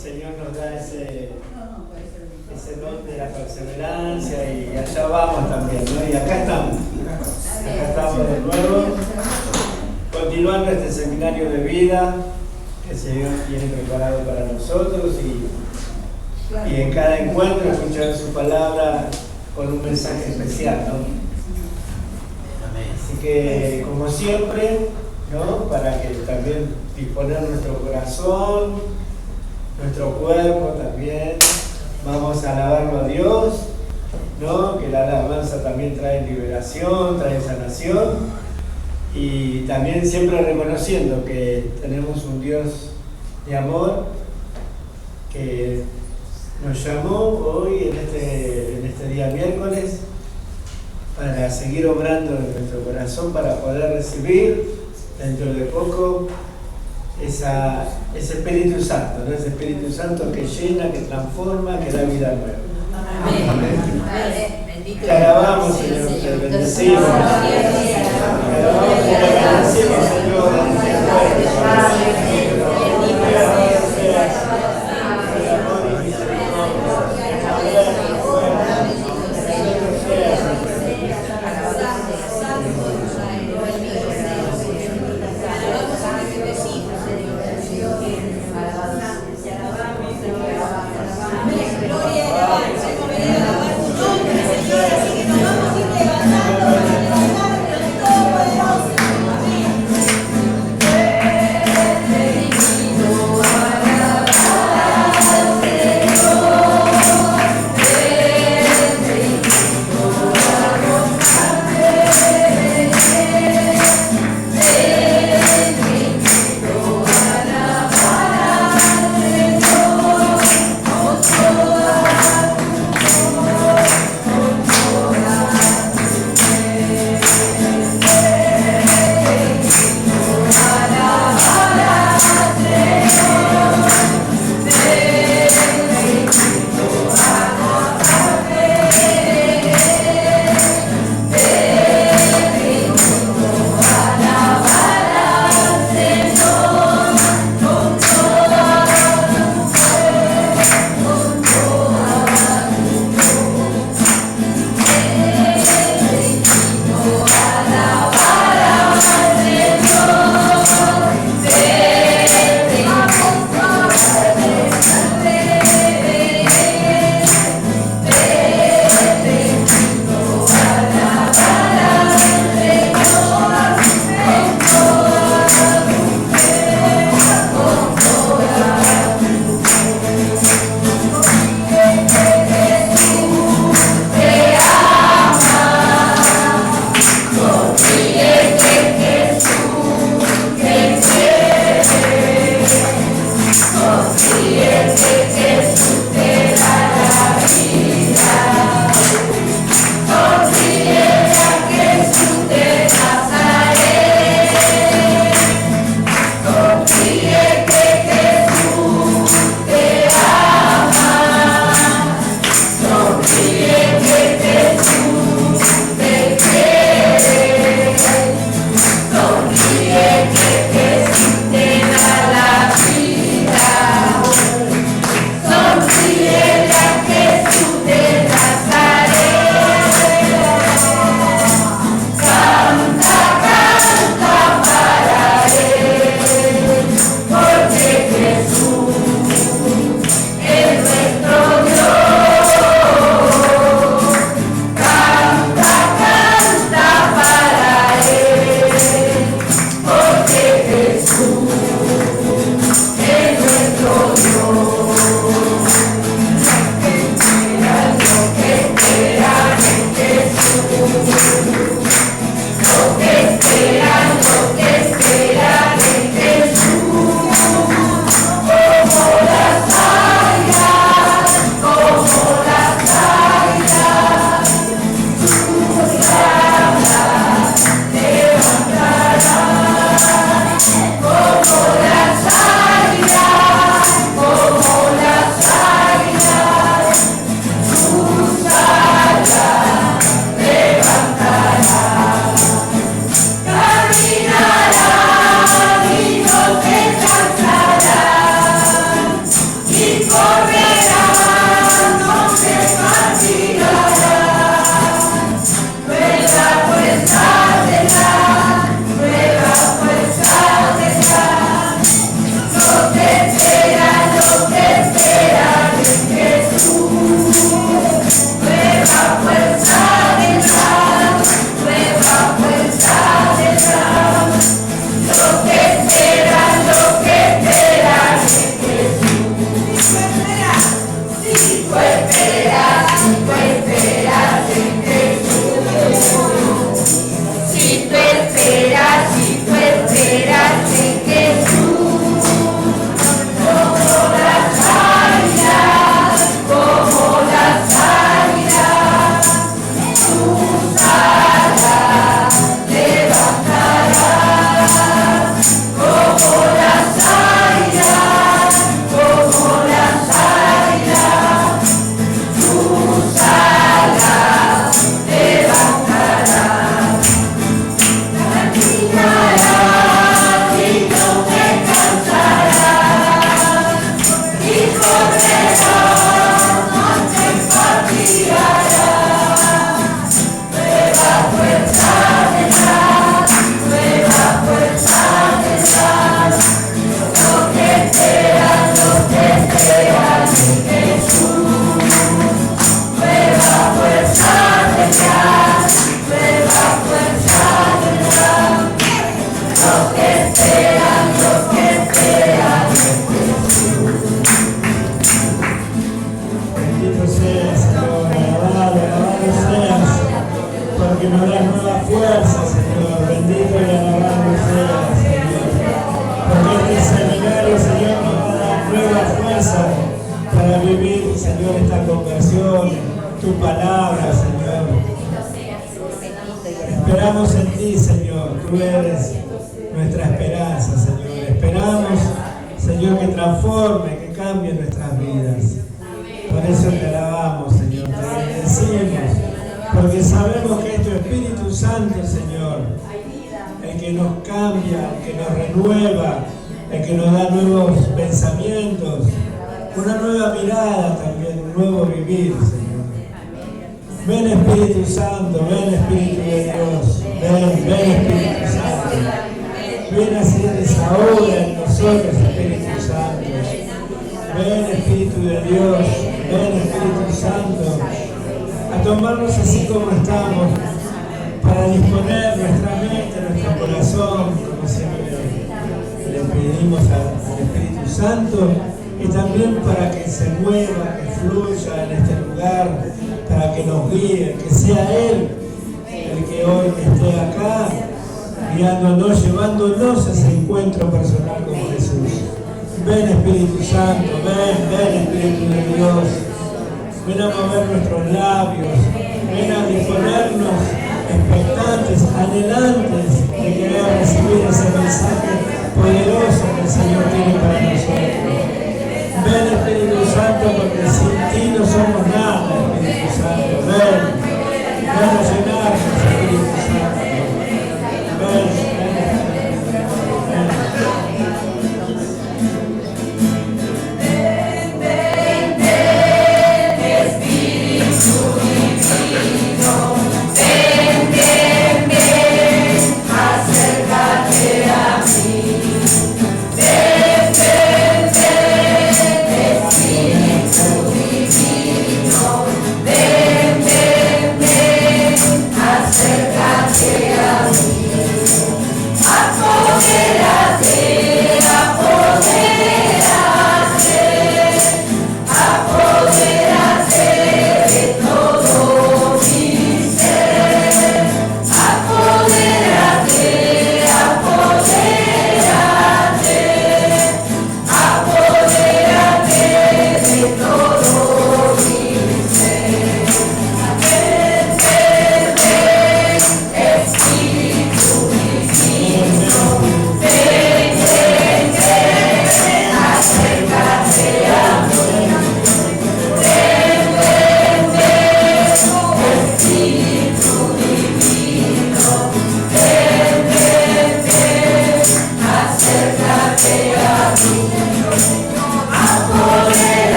Señor nos da ese don de la perseverancia y allá vamos también, ¿no? Y acá estamos de nuevo, continuando este seminario de vida que el Señor tiene preparado para nosotros y en cada encuentro escuchar su palabra con un mensaje especial, ¿no? Así que, como siempre, ¿no? Para que también disponer nuestro corazón, nuestro cuerpo también, vamos a alabarlo a Dios, ¿no? Que la alabanza también trae liberación, trae sanación, y también siempre reconociendo que tenemos un Dios de amor que nos llamó hoy en este día miércoles para seguir obrando en nuestro corazón, para poder recibir dentro de poco ese Espíritu Santo, ¿no? Ese Espíritu Santo que llena, que transforma, que da vida nueva. Amén. Amén. Te alabamos, Señor, te bendecimos. Te alabamos, te bendecimos, Señor.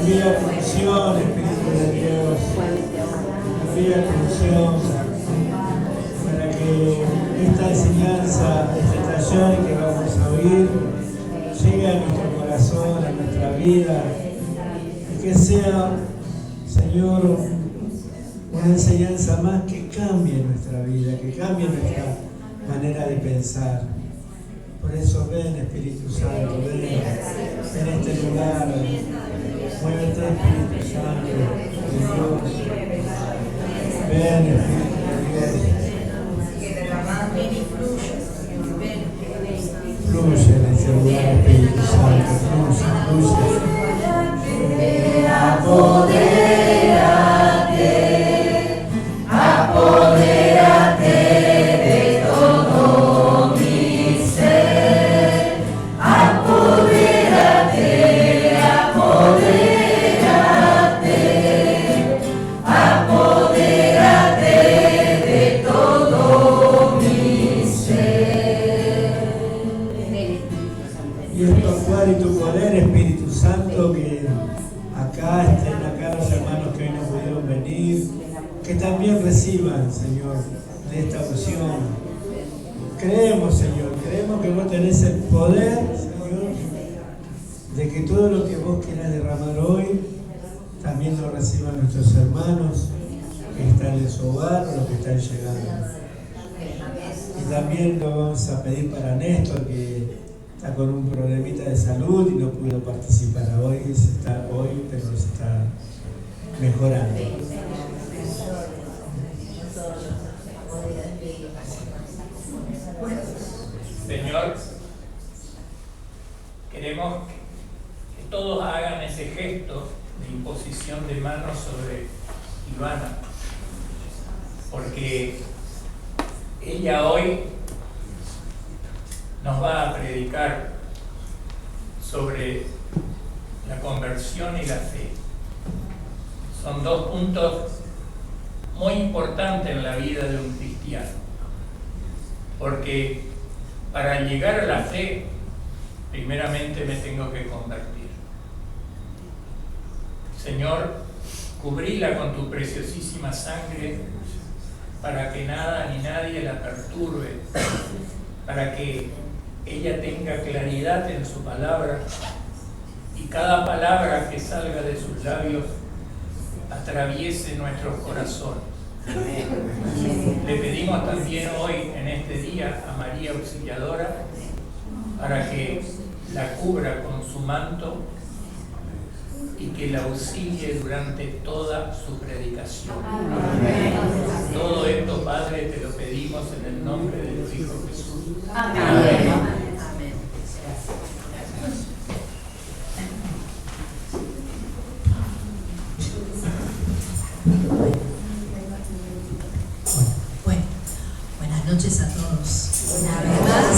envía tu unción, Espíritu de Dios. Envía tu unción, que esta enseñanza, este taller que vamos a oír, llegue a nuestro corazón, a nuestra vida, y que sea, Señor, una enseñanza más que cambie nuestra vida, que cambie nuestra manera de pensar. Por eso ven, Espíritu Santo, ven en este lugar, muévete, Espíritu Santo de Dios, ven, Espíritu de Dios. Fluye en este lugar, Espíritu Santo, fluye. Apodérate de todo mi ser, apodérate de todo mi ser. Y en tu actuar y tu poder, Espíritu Santo, que acá estén acá los hermanos que hoy no pudieron venir, que también reciban, Señor, de esta unción. Creemos, Señor, creemos que vos tenés el poder, Señor, de que todo lo que vos quieras derramar hoy, también lo reciban nuestros hermanos que están en su hogar o los que están llegando. Y también lo vamos a pedir para Néstor, que está con un problemita de salud y no pudo participar hoy, pero se está mejorando. Señor, queremos que todos hagan ese gesto de imposición de manos sobre Ivana, porque ella hoy nos va a predicar sobre la conversión y la fe. Son dos puntos muy importantes en la vida de un cristiano, porque para llegar a la fe, primeramente me tengo que convertir. Señor, cubrila con tu preciosísima sangre para que nada ni nadie la perturbe, para que ella tenga claridad en su palabra y cada palabra que salga de sus labios atraviese nuestros corazones. Le pedimos también hoy, en este día, a María Auxiliadora para que la cubra con su manto y que la auxilie durante toda su predicación. Amén. Todo esto, Padre, te lo pedimos en el nombre de tu Hijo Jesús. Amén. Amén. Buenas noches a todos. Una vez más,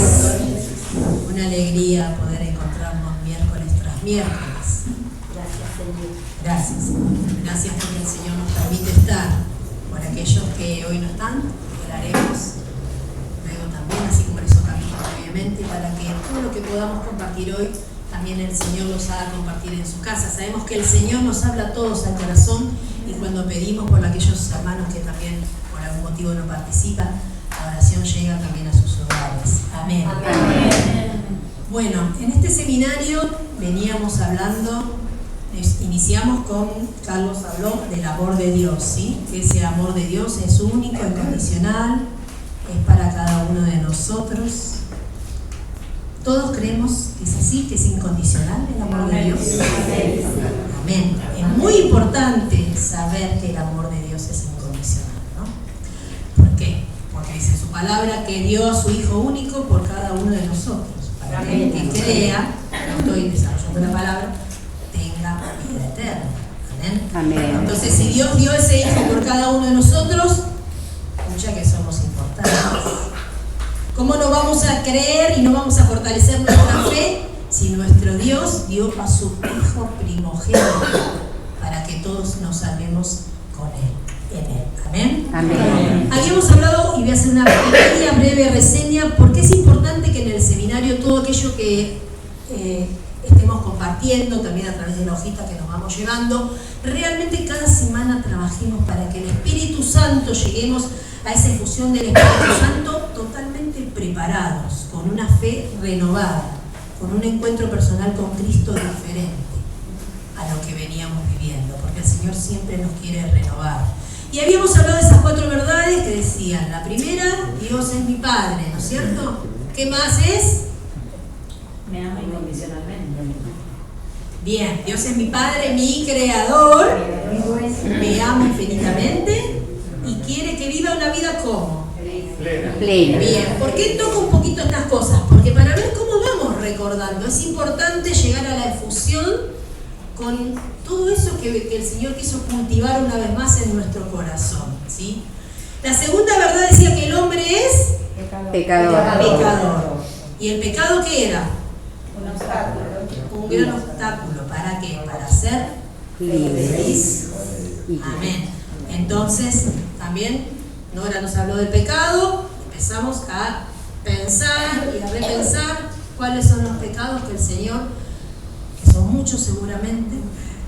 una alegría poder encontrarnos miércoles tras miércoles. Gracias, Señor. Gracias, Señor. Gracias porque el Señor nos permite estar. Por aquellos que hoy no están, oraremos luego también, así como les capítulo previamente, para que todo lo que podamos compartir hoy, también el Señor los haga compartir en su casa. Sabemos que el Señor nos habla a todos al corazón y cuando pedimos por aquellos hermanos que también por algún motivo no participan, la oración llega también a sus hogares. Amén. Amén. Bueno, en este seminario veníamos hablando, iniciamos con, Carlos habló del amor de Dios, ¿sí? Que ese amor de Dios es único, incondicional, es para cada uno de nosotros. Todos creemos que es así, que es incondicional el amor de Dios. Amén. Es muy importante saber que el amor de Dios es incondicional, ¿no? ¿Por qué? Porque dice en su palabra que dio a su Hijo único por cada uno de nosotros, para que el que crea, no estoy desarrollando la palabra, tenga vida eterna. Amén. Amén. Entonces, si Dios dio ese Hijo por cada uno de nosotros, escucha que somos importantes. ¿Cómo no vamos a creer y no vamos a fortalecer nuestra fe si nuestro Dios dio a su Hijo primogénito para que todos nos salvemos con Él, en Él? Amén. Amén. Habíamos hablado, y voy a hacer una pequeña breve reseña, porque es importante que en el seminario todo aquello que estemos compartiendo también a través de la hojita que nos vamos llevando. Realmente cada semana trabajemos para que el Espíritu Santo, lleguemos a esa efusión del Espíritu Santo totalmente preparados, con una fe renovada, con un encuentro personal con Cristo diferente a lo que veníamos viviendo, porque el Señor siempre nos quiere renovar. Y habíamos hablado de esas 4 verdades que decían: la primera, Dios es mi Padre, ¿no es cierto? ¿Qué más es? Me ama incondicionalmente. Bien, Dios es mi Padre, mi Creador, me ama infinitamente y quiere que viva una vida como Plena. bien. ¿Por qué toco un poquito estas cosas? Porque para ver cómo vamos recordando, es importante llegar a la efusión con todo eso que el Señor quiso cultivar una vez más en nuestro corazón, ¿sí? La segunda verdad decía que el hombre es pecador. ¿Y el pecado qué era? Un obstáculo. Un gran obstáculo. ¿Para qué? Para ser feliz. Amén. Entonces, también Nora nos habló del pecado, empezamos a pensar y a repensar cuáles son los pecados que el Señor, que son muchos seguramente,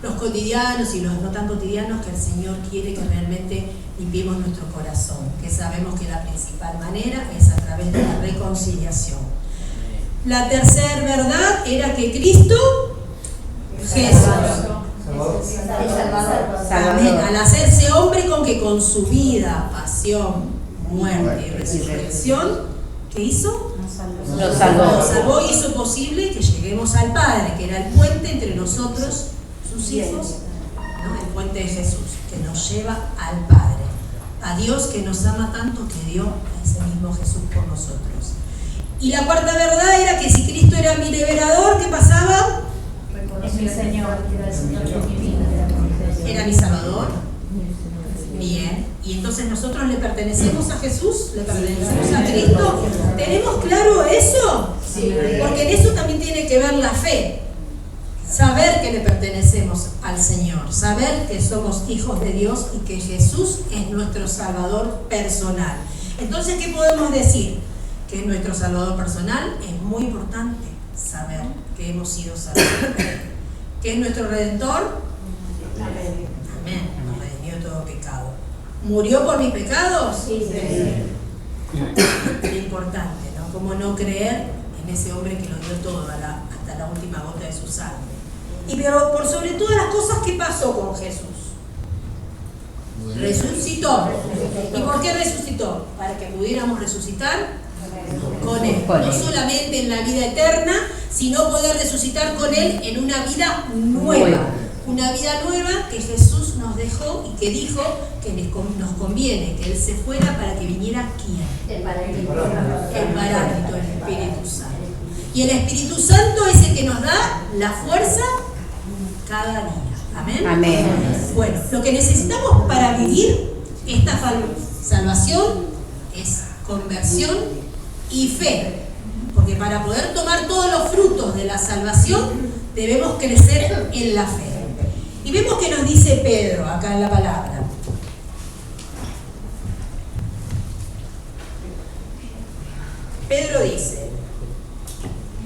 los cotidianos y los no tan cotidianos, que el Señor quiere que realmente limpiemos nuestro corazón, que sabemos que la principal manera es a través de la reconciliación. La tercera verdad era que Cristo Jesús, amén, al hacerse hombre, con su vida, pasión, muerte y resurrección, ¿qué hizo? Nos salvó y hizo posible que lleguemos al Padre, que era el puente entre nosotros, sus hijos, ¿no? El puente de Jesús, que nos lleva al Padre, a Dios que nos ama tanto que dio a ese mismo Jesús por nosotros. Y la cuarta verdad era que si Cristo era mi liberador, ¿qué pasaba? Es mi Señor, era el Señor de mi vida. Era mi Salvador. Bien. Y entonces nosotros le pertenecemos a Jesús, le pertenecemos a Cristo. ¿Tenemos claro eso? Sí. Porque en eso también tiene que ver la fe. Saber que le pertenecemos al Señor, saber que somos hijos de Dios y que Jesús es nuestro Salvador personal. Entonces, ¿qué podemos decir? Que es nuestro Salvador personal. Es muy importante saber que hemos sido salvados. Que es nuestro Redentor. Amén. Nos redimió de todo pecado. ¿Murió por mis pecados? Sí. Lo importante, ¿no? Cómo no creer en ese hombre que lo dio todo hasta la última gota de su sangre. Y pero por sobre todas las cosas, ¿qué pasó con Jesús? Resucitó. ¿Y por qué resucitó? Para que pudiéramos resucitar con Él. No solamente en la vida eterna, sino poder resucitar con Él en una vida nueva. Una vida nueva que Jesús nos dejó y que dijo que nos conviene que Él se fuera para que viniera ¿quién? El Paráclito, el Espíritu Santo. Y el Espíritu Santo es el que nos da la fuerza cada día. Amén. Amén. Bueno, lo que necesitamos para vivir esta salvación es conversión y fe. Porque para poder tomar todos los frutos de la salvación debemos crecer en la fe. Y vemos que nos dice Pedro acá en la palabra. Pedro dice: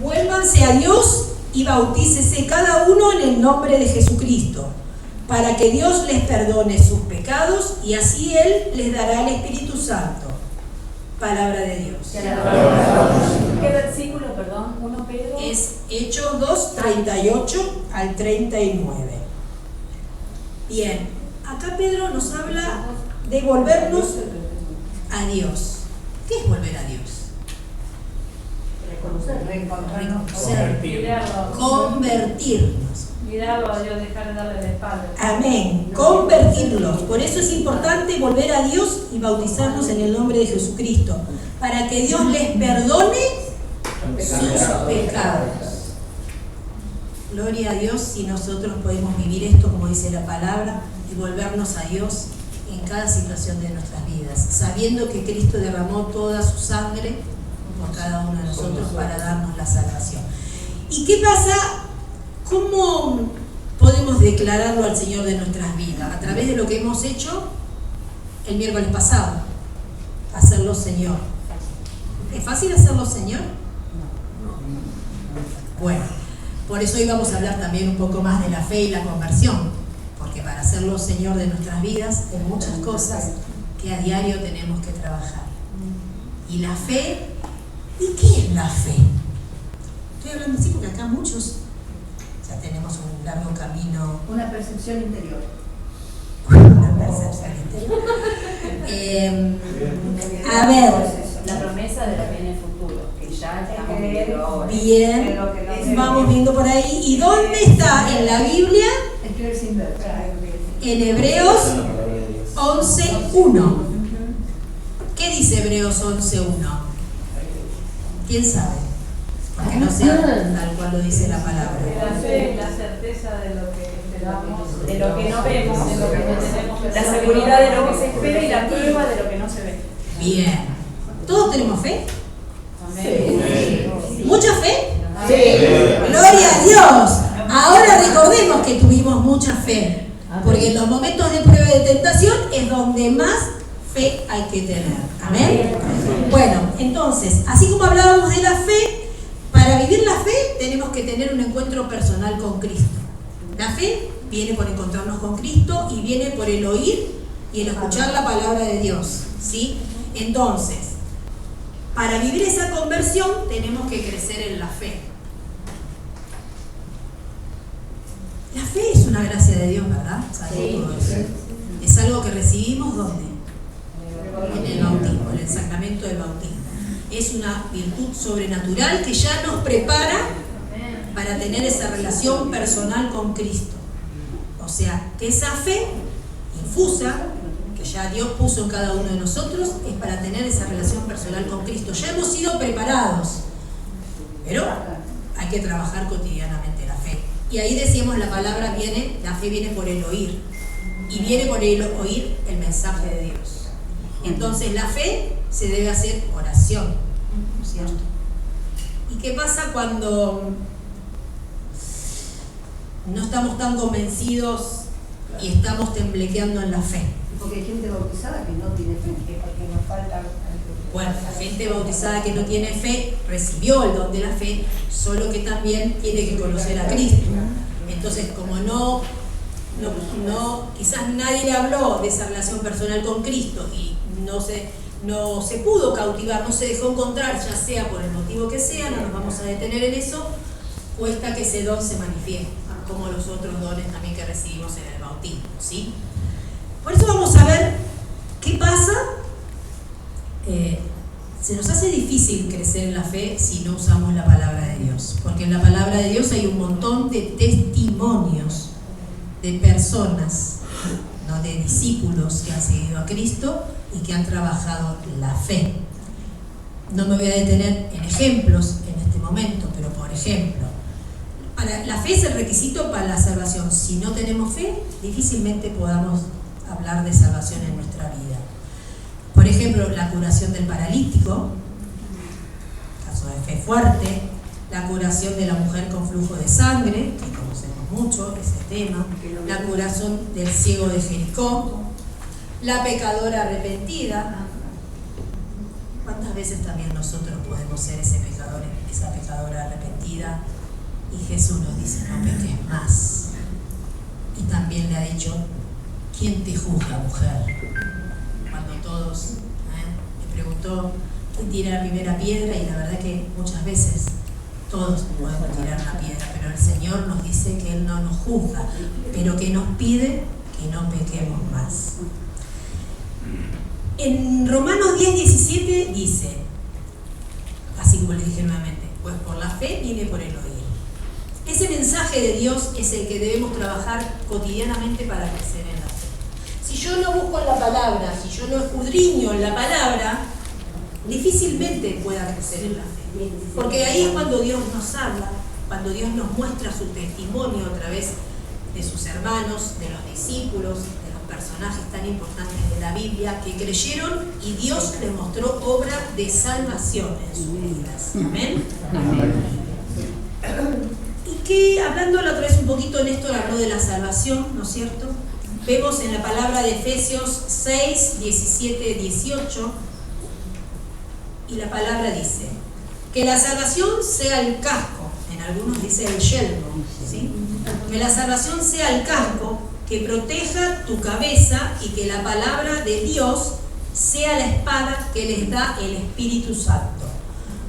vuélvanse a Dios y bautícese cada uno en el nombre de Jesucristo, para que Dios les perdone sus pecados y así Él les dará el Espíritu Santo. Palabra de Dios. ¿Qué versículo, perdón? ¿1 Pedro? Es Hechos 2, 38 al 39. Bien, acá Pedro nos habla de volvernos a Dios. ¿Qué es volver a Dios? Convertirnos. Mirarlo a Dios, dejar de darle la espalda. Amén. Convertirlos. Por eso es importante volver a Dios y bautizarnos en el nombre de Jesucristo, para que Dios les perdone sus pecados. Gloria a Dios si nosotros podemos vivir esto como dice la palabra y volvernos a Dios en cada situación de nuestras vidas, sabiendo que Cristo derramó toda su sangre por cada uno de nosotros para darnos la salvación. ¿Y qué pasa? ¿Cómo podemos declararlo al Señor de nuestras vidas? A través de lo que hemos hecho el miércoles pasado, hacerlo Señor. ¿Es fácil hacerlo Señor? Bueno, Por eso hoy vamos a hablar también un poco más de la fe y la conversión, porque para hacerlo Señor de nuestras vidas hay muchas cosas que a diario tenemos que trabajar. Y la fe, ¿y qué es la fe? Estoy hablando así porque acá muchos ya tenemos un largo camino. Una percepción interior. Una percepción interior. A ver. La promesa de lo que viene futuro, que ya estamos viviendo ahora. Bien, vamos viendo por ahí. ¿Y dónde está en la Biblia? Escribir sin ver. En Hebreos 11:1. ¿Qué dice Hebreos 11:1? ¿Quién sabe? Porque no sea tal cual lo dice la palabra. La fe, la certeza de lo que esperamos, de lo que no vemos, de lo que no tenemos, la seguridad de lo que se espera y la prueba de lo que no se ve. Bien. ¿Todos tenemos fe? Amén. ¿Mucha fe? Sí. ¡Gloria a Dios! Ahora recordemos que tuvimos mucha fe, porque en los momentos de prueba y de tentación es donde más fe hay que tener. ¿Amén? Bueno, entonces, así como hablábamos de la fe, para vivir la fe tenemos que tener un encuentro personal con Cristo. La fe viene por encontrarnos con Cristo y viene por el oír y el escuchar la palabra de Dios, ¿sí? Entonces, para vivir esa conversión tenemos que crecer en la fe. La fe es una gracia de Dios, ¿verdad? Sí. Todo eso. Es algo que recibimos ¿dónde? En el bautismo, en el sacramento del bautismo. Es una virtud sobrenatural que ya nos prepara para tener esa relación personal con Cristo. O sea, que esa fe infusa, que ya Dios puso en cada uno de nosotros, es para tener esa relación personal con Cristo. Ya hemos sido preparados, pero hay que trabajar cotidianamente la fe. Y ahí decíamos, la palabra viene, la fe viene por el oír, y viene por el oír el mensaje de Dios. Entonces la fe se debe hacer oración, ¿cierto? ¿Y qué pasa cuando no estamos tan convencidos y estamos temblequeando en la fe? Porque hay gente bautizada que no tiene fe, porque nos falta. Bueno, la gente bautizada que no tiene fe recibió el don de la fe, solo que también tiene que conocer a Cristo. Entonces, como quizás nadie le habló de esa relación personal con Cristo y no se pudo cautivar, no se dejó encontrar, ya sea por el motivo que sea, no nos vamos a detener en eso, cuesta que ese don se manifieste, como los otros dones también que recibimos en el bautismo, ¿sí? Por eso vamos a ver qué pasa. Se nos hace difícil crecer en la fe si no usamos la palabra de Dios, porque en la palabra de Dios hay un montón de testimonios de personas, ¿no? De discípulos que han seguido a Cristo y que han trabajado la fe. No me voy a detener en ejemplos en este momento, pero por ejemplo, la fe es el requisito para la salvación. Si no tenemos fe, difícilmente podamos hablar de salvación en nuestra vida. Por ejemplo, la curación del paralítico, caso de fe fuerte, la curación de la mujer con flujo de sangre, que conocemos mucho ese tema, la curación del ciego de Jericó, la pecadora arrepentida. ¿Cuántas veces también nosotros podemos ser ese pecador, esa pecadora arrepentida? Y Jesús nos dice, no peques más. Y también le ha dicho, ¿quién te juzga, mujer? Cuando todos le preguntó quién tira la primera piedra, y la verdad que muchas veces todos podemos tirar la piedra, pero el Señor nos dice que Él no nos juzga, pero que nos pide que no pequemos más. En Romanos 10:17 dice, así como les dije nuevamente, pues por la fe viene por el oír. Ese mensaje de Dios es el que debemos trabajar cotidianamente para crecer en la fe. Si yo no busco en la palabra, si yo no escudriño en la palabra, difícilmente pueda crecer en la fe. Porque ahí es cuando Dios nos habla, cuando Dios nos muestra su testimonio a través de sus hermanos, de los discípulos, de los personajes tan importantes de la Biblia que creyeron y Dios les mostró obra de salvación en sus vidas. Amén. Y que, hablando la otra vez un poquito, Néstor habló de la salvación, ¿no es cierto? Vemos en la palabra de Efesios 6, 17, 18, y la palabra dice, que la salvación sea el casco en algunos dice el yelmo, ¿sí? Que la salvación sea el casco que proteja tu cabeza y que la palabra de Dios sea la espada que les da el Espíritu Santo.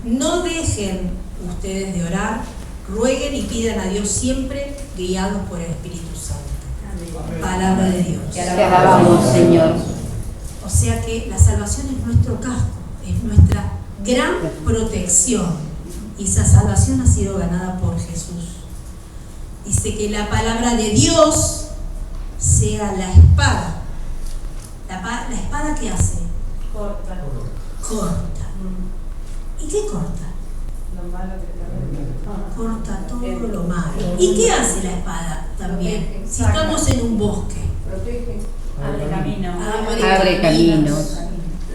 No dejen ustedes de orar, rueguen y pidan a Dios siempre guiados por el Espíritu Santo. Palabra de Dios. Te alabamos, Señor. O sea que la salvación es nuestro casco, es nuestra gran protección. Y esa salvación ha sido ganada por Jesús. Dice que la palabra de Dios sea la espada. ¿La espada qué hace? Corta. Corta. ¿Y qué corta? Lo malo que te Corta todo lo malo. ¿Y qué hace la espada también? Si estamos en un bosque. Protege. abre camino. Abre caminos.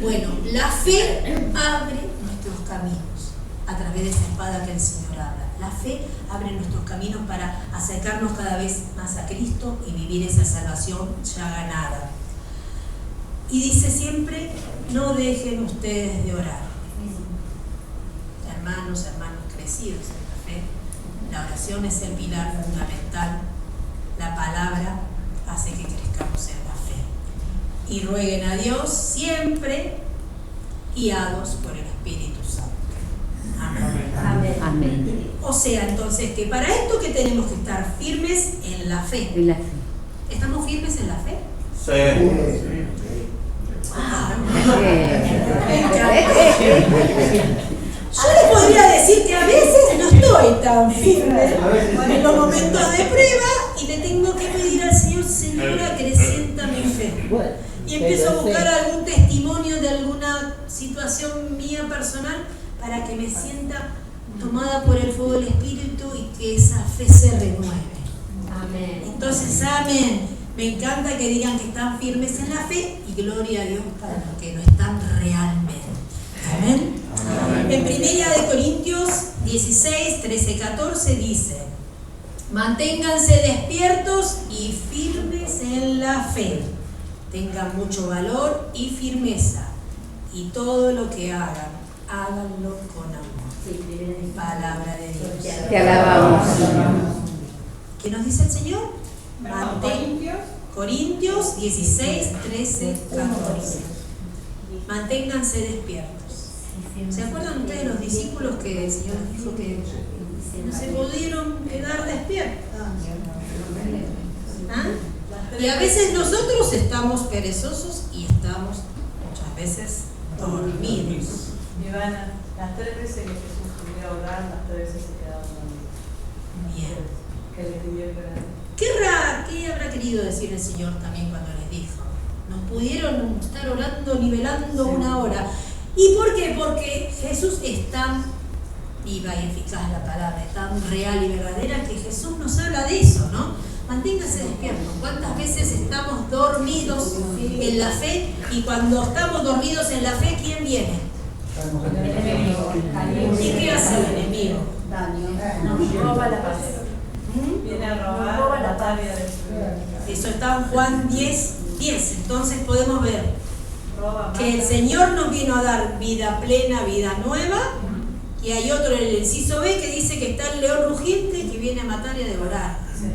Bueno, la fe abre nuestros caminos a través de esa espada que el Señor habla. La fe abre nuestros caminos para acercarnos cada vez más a Cristo y vivir esa salvación ya ganada. Y dice siempre, no dejen ustedes de orar. Hermanos crecidos en la fe, la oración es el pilar fundamental. La palabra hace que crezcamos en la fe. Y rueguen a Dios siempre guiados por el Espíritu Santo. Amén. Amén. Amén. O sea, entonces, que para esto que tenemos que estar firmes en la fe. En la fe. ¿Estamos firmes en la fe? Sí. Ah, yo les podría decir que a veces no estoy tan firme en los momentos de prueba y le tengo que pedir al Señor, Señor, acrecienta mi fe. Y empiezo a buscar algún testimonio de alguna situación mía personal para que me sienta tomada por el fuego del Espíritu y que esa fe se renueve. Amén. Entonces, amén. Me encanta que digan que están firmes en la fe y gloria a Dios para los que no están realmente. Amén. En 1 Corintios 16, 13, 14 dice: manténganse despiertos y firmes en la fe. Tengan mucho valor y firmeza. Y todo lo que hagan, háganlo con amor. Palabra de Dios. Te alabamos, Señor. ¿Qué nos dice el Señor? Corintios 16, 13, 14. Manténganse despiertos. ¿Se acuerdan ustedes de los discípulos que el Señor les dijo que no se pudieron quedar despiertos? ¿Ah? Y a veces nosotros estamos perezosos y estamos muchas veces dormidos. Ivana, las 3 veces que Jesús subió a orar, las 3 veces se quedaron dormidos. Bien. Que le pidió que orara. ¿Qué habrá querido decir el Señor también cuando les dijo? Nos pudieron estar orando, nivelando una hora. ¿Y por qué? Porque Jesús es tan viva y eficaz la palabra, tan real y verdadera que Jesús nos habla de eso, ¿no? Manténgase despiertos. ¿Cuántas veces estamos dormidos en la fe? Y cuando estamos dormidos en la fe, ¿quién viene? El enemigo. ¿Y qué hace el enemigo? Nos roba la paz. ¿Mm? Viene a robar la paz y a destruir. Eso está en Juan 10, 10. Entonces podemos ver Roba, que el mata. Señor nos vino a dar vida plena, vida nueva. Y hay otro en el inciso B que dice que está el león rugiente que viene a matar y a devorar. Sí.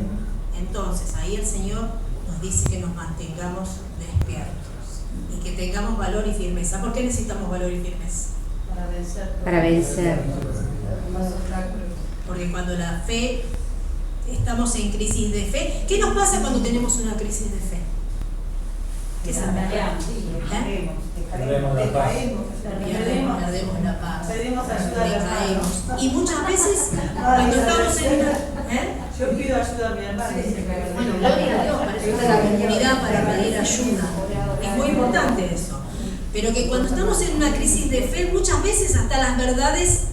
Entonces ahí el Señor nos dice que nos mantengamos despiertos y que tengamos valor y firmeza. ¿Por qué necesitamos valor y firmeza? Para vencer. Para vencer. Más obstáculos. Porque cuando la fe, estamos en crisis de fe. ¿Qué nos pasa cuando tenemos una crisis de fe? ¿Qué sabemos? Perdemos la paz. Perdemos la paz. Pedimos ayuda a mi Decaemos. hermano. Y muchas veces cuando estamos en una... Yo pido ayuda a mi hermano. Bueno, gloria a Dios, para eso está la comunidad para pedir ayuda. Es muy importante eso. Pero que cuando estamos en una crisis de fe, muchas veces hasta las verdades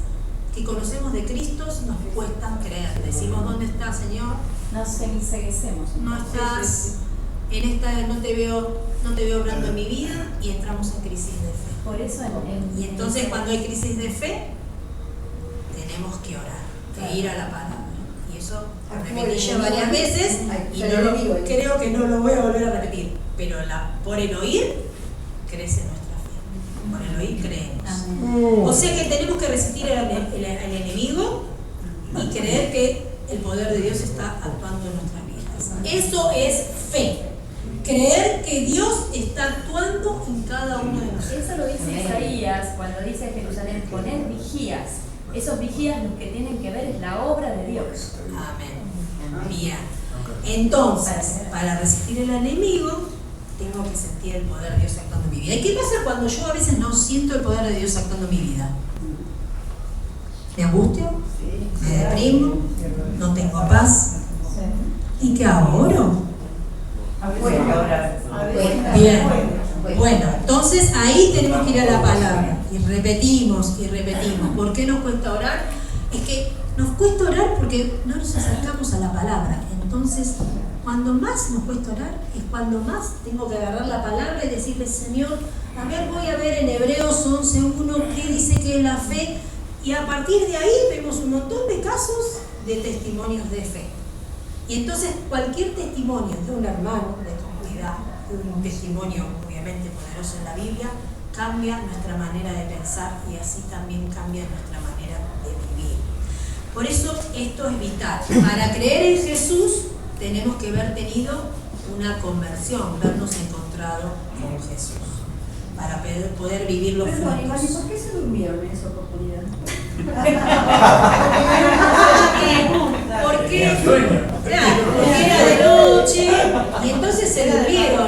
que conocemos de Cristo nos cuestan creer. Decimos, ¿dónde está, Señor? Nos enseguecemos. No estás en esta, no te veo obrando en mi vida, y entramos en crisis de fe. Por eso Y entonces cuando hay crisis de fe, tenemos que orar, que ir a la palabra. Y eso lo repetí ya varias veces y creo que no lo voy a volver a repetir. Pero por el oír crece nuestra fe. Por el oír creemos. O sea que tenemos que resistir al enemigo y creer que el poder de Dios está actuando en nuestras vidas. Eso es fe. Creer que Dios está actuando en cada uno de nosotros. Eso lo dice Isaías cuando dice a Jerusalén, poned vigías. Esos vigías lo que tienen que ver es la obra de Dios. Amén. Bien. Entonces, para resistir el enemigo, tengo que sentir el poder de Dios actuando en mi vida. ¿Y qué pasa cuando yo a veces no siento el poder de Dios actuando en mi vida? ¿Me angustio? ¿Me deprimo? ¿No tengo paz? ¿Y qué hago? ¿Oro? Bien. Bueno, entonces ahí tenemos que ir a la palabra. Y repetimos y repetimos. ¿Por qué nos cuesta orar? Es que nos cuesta orar porque no nos acercamos a la palabra. Entonces, cuando más nos cuesta orar es cuando más tengo que agarrar la palabra y decirle, Señor, a ver, voy a ver en Hebreos 11:1 qué dice que es la fe. Y a partir de ahí vemos un montón de casos de testimonios de fe. Y entonces cualquier testimonio de un hermano de comunidad, un testimonio obviamente poderoso en la Biblia, cambia nuestra manera de pensar y así también cambia nuestra manera de vivir. Por eso esto es vital. Para creer en Jesús tenemos que haber tenido una conversión, habernos encontrado con Jesús, para poder vivir los Perdón, Iván, ¿y frutos. por qué se durmieron en esa oportunidad? Porque, claro, porque era de noche y entonces se durmieron,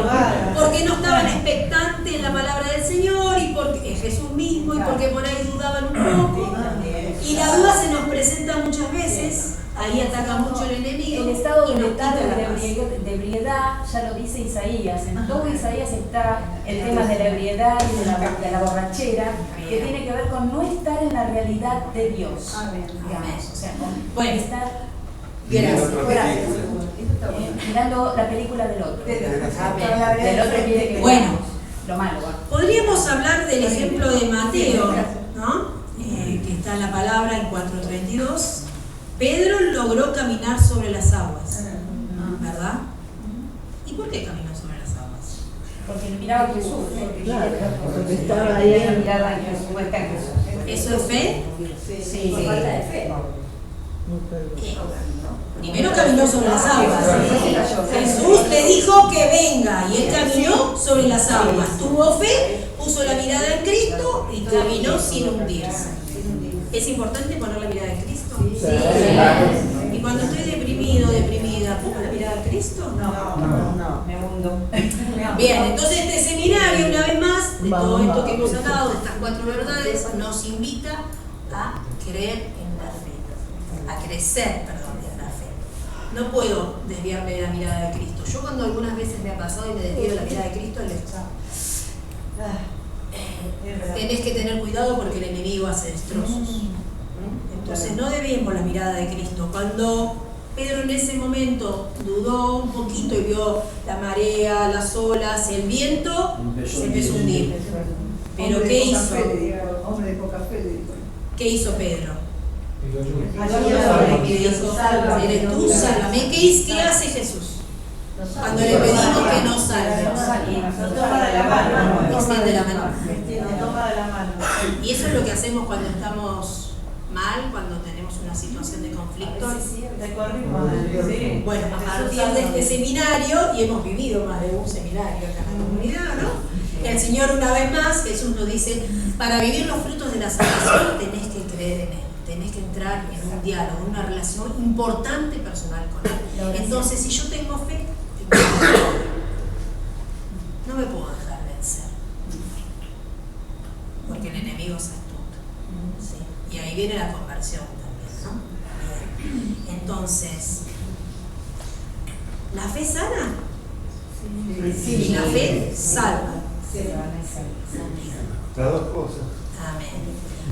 porque no estaban expectantes en la palabra del Señor y porque Jesús mismo y porque por ahí dudaban un poco. Y la duda se nos presenta muchas veces, ahí ataca mucho el enemigo. El estado y nos mental quita la paz. de ebriedad ya lo dice Isaías. En todo Isaías está el tema de la ebriedad y de la borrachera, que tiene que ver con no estar en la realidad de Dios. Digamos. O sea, con estar Gracias. mirando la película del otro. Del otro quiere que Bueno. veamos lo malo. Podríamos hablar del ejemplo de Mateo, ¿no? Que está en la palabra en 4:32. Pedro logró caminar sobre las aguas, ¿verdad? ¿Y por qué caminó sobre las aguas? Porque miraba a Jesús. Porque estaba ahí. Miraba a Jesús. ¿Eso es fe? Sí, falta de fe. Primero caminó sobre las aguas. Jesús le dijo que venga y él caminó sobre las aguas. Tuvo fe, puso la mirada en Cristo y caminó sin hundirse. ¿Es importante poner la mirada en Cristo? Sí. Y cuando estoy deprimido, deprimida, ¿pongo la mirada en Cristo? No, me hundo. Bien, entonces este seminario, una vez más, de todo esto que hemos hablado, de estas 4 verdades, nos invita a creer en la fe, a crecer, perdón, en la fe. No puedo desviarme de la mirada de Cristo. Yo cuando algunas veces me ha pasado y me desvío de la mirada de Cristo, le está. Tenés que tener cuidado porque el enemigo hace destrozos. Entonces no desviemos la mirada de Cristo. Cuando Pedro en ese momento dudó un poquito y vio la marea, las olas, el viento, se empezó a hundir. Pero ¿qué hizo? Hombre de poca fe. ¿Qué hizo Pedro? Sálvame. Eres tú, sálvame. ¿Qué hace Jesús? Cuando le pedimos que nos salve. Nos toma de la mano. Extiende la mano. Nos toma de la mano. Y eso es lo que hacemos cuando estamos mal, cuando tenemos una situación de conflicto. Bueno, a partir de este seminario, y hemos vivido más de un seminario acá en la comunidad, ¿no? El Señor una vez más, Jesús nos dice, para vivir los frutos de la salvación tenés que creer en Él, tenés que entrar en un diálogo, en una relación importante personal con Él. Entonces, si yo tengo fe, no me puedo dejar vencer, porque el enemigo es astuto, ¿sí? Y ahí viene la conversión también, ¿no? Bien. Entonces, ¿la fe sana? Sí. Y la fe salva. Las dos cosas. Amén.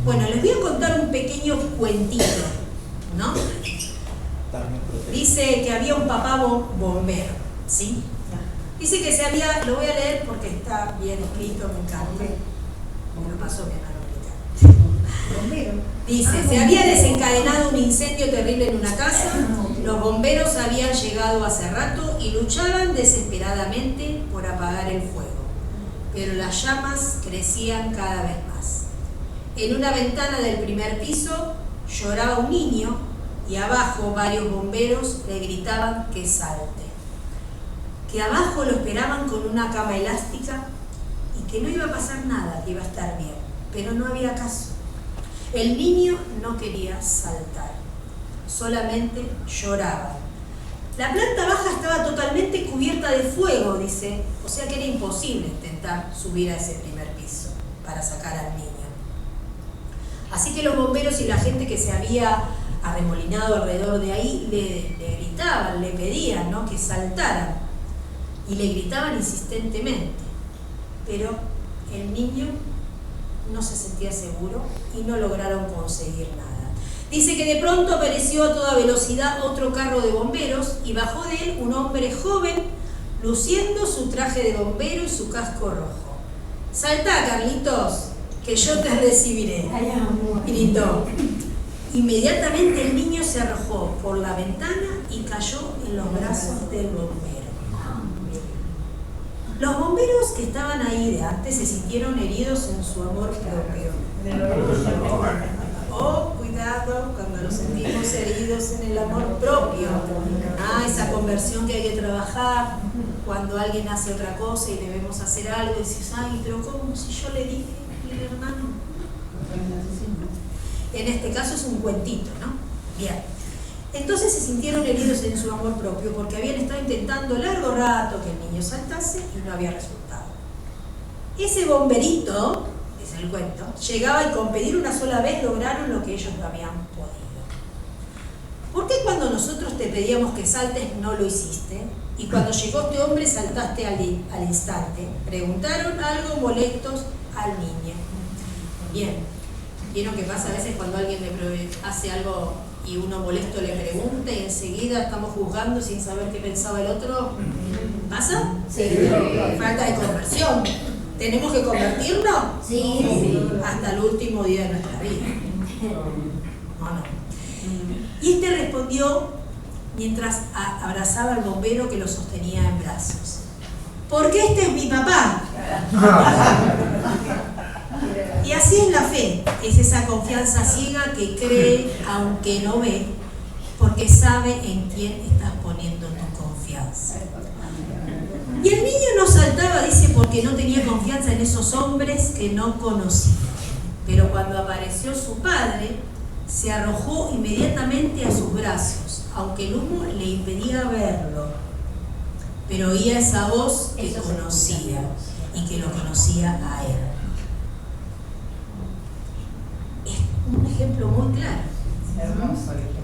Bueno, les voy a contar un pequeño cuentito, ¿no? Dice que había un papá bombero, ¿sí? Dice que lo voy a leer porque está bien escrito, me encanta. Me lo pasó mi hermano. Dice, se había desencadenado un incendio terrible en una casa, los bomberos habían llegado hace rato y luchaban desesperadamente por apagar el fuego, pero las llamas crecían cada vez más. En una ventana del primer piso lloraba un niño y abajo varios bomberos le gritaban que salte, que abajo lo esperaban con una cama elástica y que no iba a pasar nada, que iba a estar bien, pero no había caso. El niño no quería saltar, solamente lloraba. La planta baja estaba totalmente cubierta de fuego, dice, o sea que era imposible intentar subir a ese primer piso para sacar al niño. Así que los bomberos y la gente que se había arremolinado alrededor de ahí le gritaban, le pedían, ¿no?, que saltaran, y le gritaban insistentemente, pero el niño no se sentía seguro y no lograron conseguir nada. Dice que de pronto apareció a toda velocidad otro carro de bomberos y bajó de él un hombre joven luciendo su traje de bombero y su casco rojo. «Saltá, Carlitos, que yo te recibiré», gritó. Inmediatamente el niño se arrojó por la ventana y cayó en los brazos del bombero. Los bomberos que estaban ahí de antes se sintieron heridos en su amor propio. Oh, cuidado cuando nos sentimos heridos en el amor propio. Esa conversión que hay que trabajar cuando alguien hace otra cosa y debemos hacer algo y dices, ay, pero ¿cómo si yo le dije a mi hermano? En este caso es un cuentito, ¿no? Bien. Entonces se sintieron heridos en su amor propio porque habían estado intentando largo rato que el niño saltase y no había resultado. Ese bomberito, es el cuento, llegaba y con pedir una sola vez lograron lo que ellos no habían podido. ¿Por qué cuando nosotros te pedíamos que saltes no lo hiciste? Y cuando llegó este hombre saltaste al instante. Preguntaron algo molestos al niño. Bien, ¿vieron qué pasa a veces cuando alguien le hace algo y uno molesto le pregunta y enseguida estamos juzgando sin saber qué pensaba el otro? ¿Pasa? Sí. Falta de conversión. ¿Tenemos que convertirnos? Sí. Hasta el último día de nuestra vida. ¿O no? Y este respondió mientras abrazaba al bombero que lo sostenía en brazos. Porque este es mi papá. Y así es la fe, es esa confianza ciega que cree aunque no ve, porque sabe en quién estás poniendo tu confianza. Y el niño no saltaba, dice, porque no tenía confianza en esos hombres que no conocía. Pero cuando apareció su padre, se arrojó inmediatamente a sus brazos, aunque el humo le impedía verlo. Pero oía esa voz que conocía y que lo conocía a él. Un ejemplo muy claro. Hermoso ejemplo.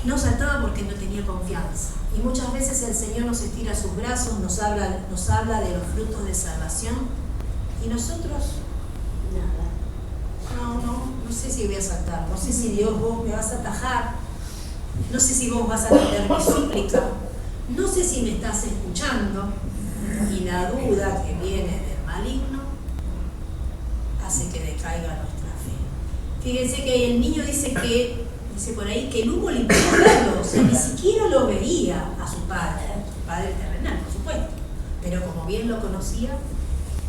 No saltaba porque no tenía confianza. Y muchas veces el Señor nos estira a sus brazos, nos habla de los frutos de salvación y nosotros nada. No sé si voy a saltar, no sé si Dios vos me vas a atajar, no sé si vos vas a atender mi súplica, no sé si me estás escuchando. Y la duda que viene del maligno hace que decaiga nuestra fe. Fíjense que el niño dice por ahí que el humo le impedía verlo, o sea, ni siquiera lo veía a su padre terrenal, por supuesto, pero como bien lo conocía,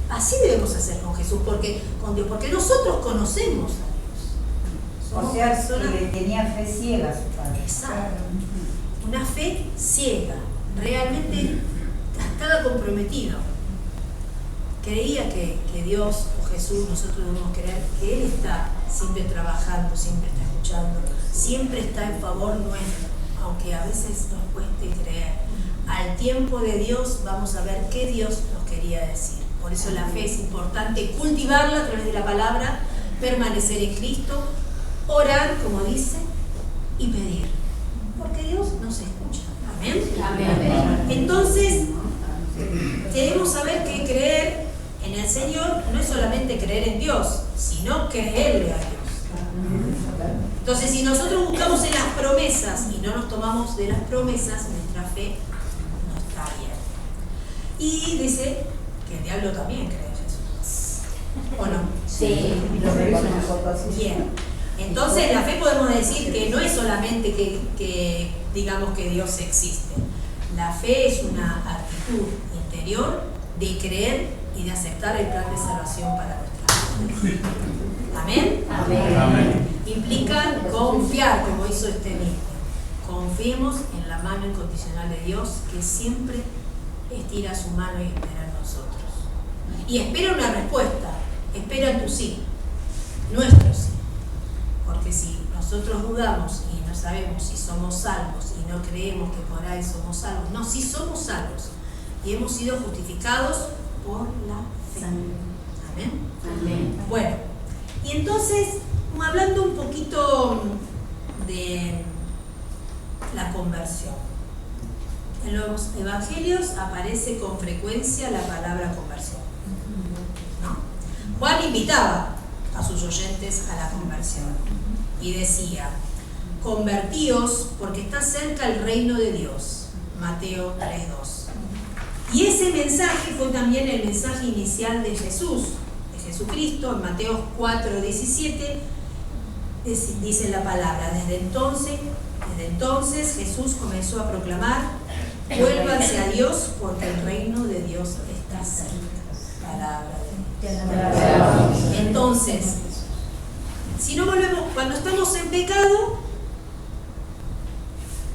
así debemos hacer con Jesús, con Dios, porque nosotros conocemos a Dios. Somos O sea, personas que le tenía fe ciega a su padre. Exacto. Una fe ciega, realmente estaba comprometido. Creía que Dios o Jesús, nosotros debemos creer que Él está siempre trabajando, siempre está escuchando, siempre está en favor nuestro, aunque a veces nos cueste creer. Al tiempo de Dios vamos a ver qué Dios nos quería decir. Por eso la fe es importante cultivarla a través de la palabra, permanecer en Cristo, orar, como dice, y pedir. Porque Dios nos escucha. Amén. Amén. Entonces, debemos saber que creer en el Señor no es solamente creer en Dios, sino creerle a Dios. Entonces, si nosotros buscamos en las promesas y no nos tomamos de las promesas, nuestra fe no está bien. Y dice que el diablo también cree en Jesús. ¿O no? Sí. Lo reconozco así. Bien. Entonces, la fe podemos decir que no es solamente que digamos que Dios existe. La fe es una actitud interior de creer y de aceptar el plan de salvación para nuestra vida. ¿Amén? Amén. Amén. Y implica confiar, como hizo este niño. Confiemos en la mano incondicional de Dios, que siempre estira su mano y espera en nosotros. Y espera una respuesta, espera tu sí, nuestro sí. Porque si nosotros dudamos y no sabemos si somos salvos y no creemos que por ahí somos salvos, no, sí somos salvos y hemos sido justificados por la fe. Amén. Amén. Bueno, y entonces, hablando un poquito de la conversión. En los evangelios aparece con frecuencia la palabra conversión, ¿no? Juan invitaba a sus oyentes a la conversión y decía: convertíos porque está cerca el reino de Dios. Mateo 3:2. Y ese mensaje fue también el mensaje inicial de Jesús, de Jesucristo. En Mateo 4:17 dice la palabra: desde entonces Jesús comenzó a proclamar: vuélvanse a Dios porque el reino de Dios está cerca. Palabra de Dios. Entonces, si no volvemos, cuando estamos en pecado,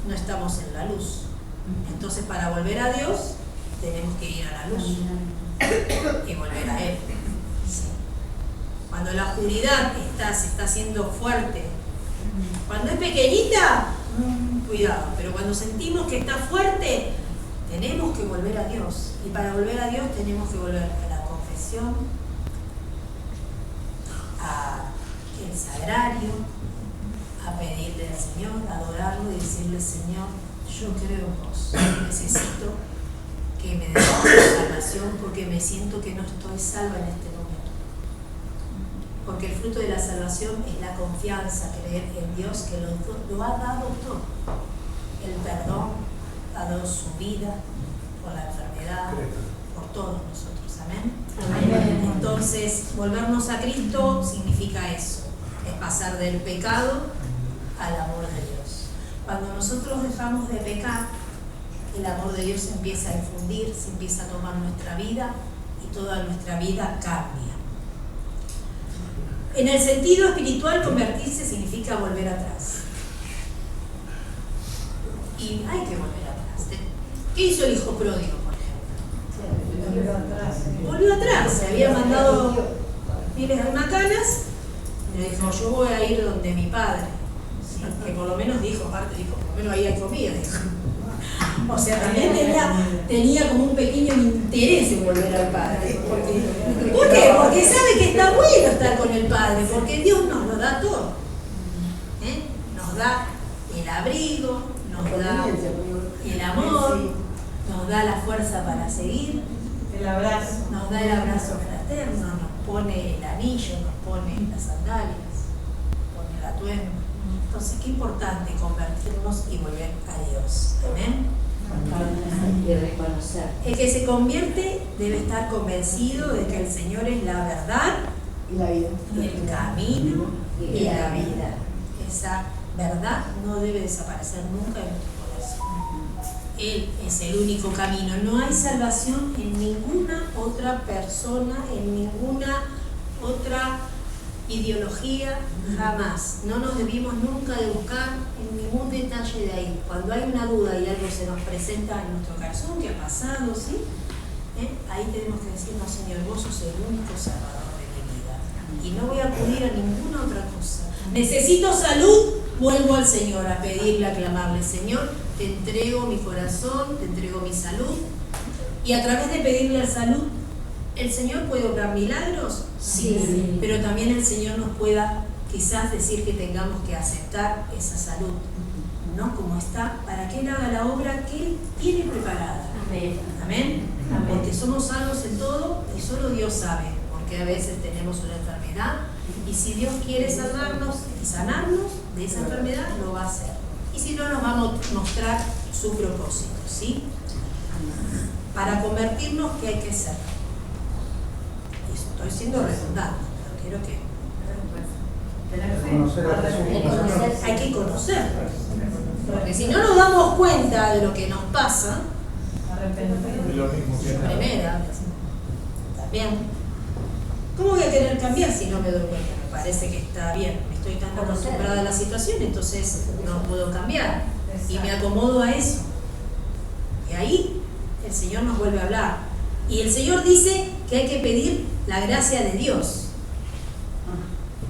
no estamos en la luz. Entonces, para volver a Dios, tenemos que ir a la luz y volver a Él. Sí. Cuando la oscuridad se está haciendo fuerte, cuando es pequeñita, cuidado, pero cuando sentimos que está fuerte, tenemos que volver a Dios. Y para volver a Dios tenemos que volver a la confesión, al sagrario, a pedirle al Señor, a adorarlo y decirle: Señor, yo creo en vos, necesito que me des la salvación porque me siento que no estoy salva en este momento. Porque el fruto de la salvación es la confianza, creer en Dios que lo ha dado todo. El perdón, ha dado su vida por la enfermedad, por todos nosotros. Amén. Amén. Entonces, volvernos a Cristo significa eso, es pasar del pecado al amor de Dios. Cuando nosotros dejamos de pecar, el amor de Dios se empieza a infundir, se empieza a tomar nuestra vida y toda nuestra vida cambia. En el sentido espiritual, convertirse significa volver atrás. Y hay que volver atrás. ¿Qué hizo el hijo pródigo, por ejemplo? Volvió atrás. Se había mandado miles de macanas y le dijo: yo voy a ir donde mi padre. Que por lo menos dijo, aparte dijo, por lo menos ahí hay comida. Dijo. O sea, también tenía como un pequeño interés en volver al Padre. ¿Por qué? Porque sabe que está bueno estar con el Padre, porque Dios nos lo da todo. Nos da el abrigo, nos da el amor, nos da la fuerza para seguir, El abrazo. nos da el abrazo fraterno, nos pone el anillo, nos pone las sandalias, pone el atuendo. Entonces, qué importante convertirnos y volver a Dios. Amén. Y reconocer. El que se convierte debe estar convencido de que el Señor es la verdad, Y la vida. el camino y la vida. Esa verdad no debe desaparecer nunca de nuestro corazón. Él es el único camino. No hay salvación en ninguna otra persona, en ninguna otra ideología, jamás. No nos debimos nunca de buscar en ningún detalle de ahí. Cuando hay una duda y algo se nos presenta en nuestro corazón, ¿qué ha pasado? ¿Sí? Ahí tenemos que decir: no, Señor, vos sos el único salvador de mi vida y no voy a acudir a ninguna otra cosa. Necesito salud, vuelvo al Señor a pedirle, a clamarle: Señor, te entrego mi corazón, te entrego mi salud. Y a través de pedirle la salud, ¿el Señor puede obrar milagros? Sí, pero también el Señor nos pueda quizás decir que tengamos que aceptar esa salud, ¿no? Como está, para que Él haga la obra que Él tiene preparada. Amén. Amén. Porque somos salvos en todo y solo Dios sabe, porque a veces tenemos una enfermedad y si Dios quiere salvarnos y sanarnos de esa enfermedad, lo va a hacer. Y si no, nos va a mostrar su propósito, ¿sí? Para convertirnos, ¿qué hay que hacer? Estoy siendo redundante, pero quiero que... Hay que conocer. Porque si no nos damos cuenta de lo que nos pasa, primera, también, ¿Cómo voy a querer cambiar si no me doy cuenta? Me parece que está bien, estoy tan acostumbrada a la situación, entonces no puedo cambiar. Y me acomodo a eso. Y ahí el Señor nos vuelve a hablar. Y el Señor dice que hay que pedir la gracia de Dios,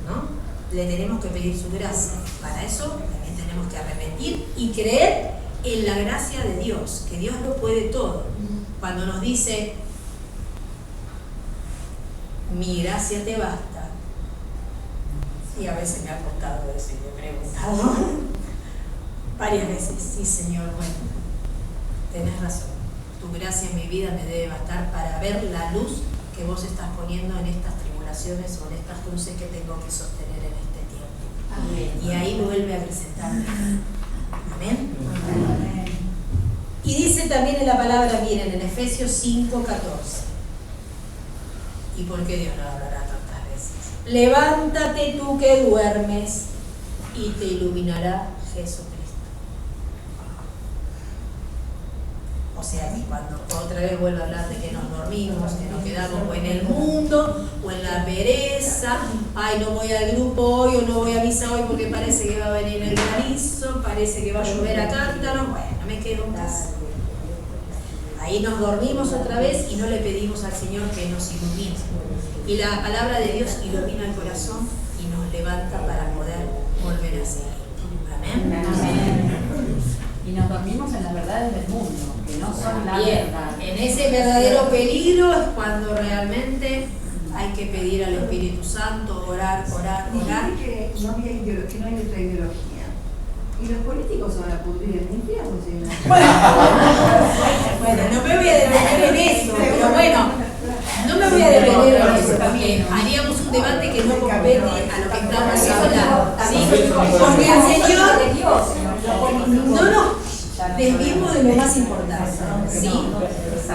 ¿no? Le tenemos que pedir su gracia. Para eso también tenemos que arrepentir y creer en la gracia de Dios, que Dios lo puede todo. Cuando nos dice, mi gracia te basta. Y a veces me ha costado eso y me he preguntado varias veces, sí Señor, bueno, tenés razón. Tu gracia en mi vida me debe bastar para ver la luz que vos estás poniendo en estas tribulaciones o en estas cruces que tengo que sostener en este tiempo. Amén. Y ahí vuelve a acrecentarme. Amén. Amén. Y dice también en la palabra, miren, en Efesios 5:14. ¿Y por qué Dios no hablará tantas veces? Levántate tú que duermes y te iluminará Jesucristo. O sea, que cuando otra vez vuelvo a hablar de que nos dormimos, que nos quedamos o en el mundo o en la pereza, ay, no voy al grupo hoy o no voy a misa hoy porque parece que va a venir el granizo, parece que va a llover a cántaros, bueno, me quedo en casa. Ahí nos dormimos otra vez y no le pedimos al Señor que nos ilumine. Y la palabra de Dios ilumina el corazón y nos levanta para poder volver a seguir. Amén. Amén. Y nos dormimos en las verdades del mundo, que no son la verdad. En ese verdadero peligro es cuando realmente hay que pedir al Espíritu Santo, orar. Dijiste que no había ideología, que no hay otra ideología. Y los políticos se van a pudrir en el infierno, ¿sí? Bueno, no me voy a detener en eso, pero bueno, no me voy a detener en eso, porque haríamos un debate que no compete a lo que estamos hablando, ¿sí? Porque el Señor no nos desviemos de lo más importante, ¿sí?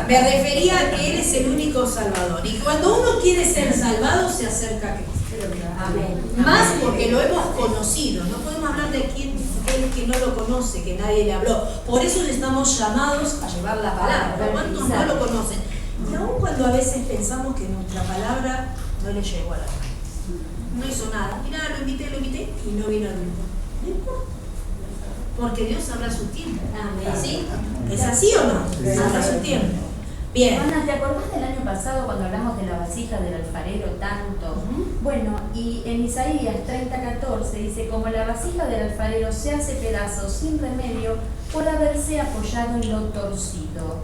Me refería a que Él es el único Salvador, y cuando uno quiere ser salvado se acerca a Cristo. Más porque lo hemos conocido, no podemos hablar de aquel que no lo conoce, que nadie le habló. Por eso estamos llamados a llevar la palabra. ¿Cuántos no lo conocen? Y aun cuando a veces pensamos que nuestra palabra no le llegó a la gente, no hizo nada, mirá, lo invité y no vino al grupo. No importa, porque Dios habrá su tiempo. ¿Sí? ¿Es así o no? Habrá su tiempo. Bien. Ana, ¿te acordás del año pasado cuando hablamos de la vasija del alfarero tanto? Bueno, y en Isaías 30:14 dice, como la vasija del alfarero se hace pedazos sin remedio por haberse apoyado en lo torcido.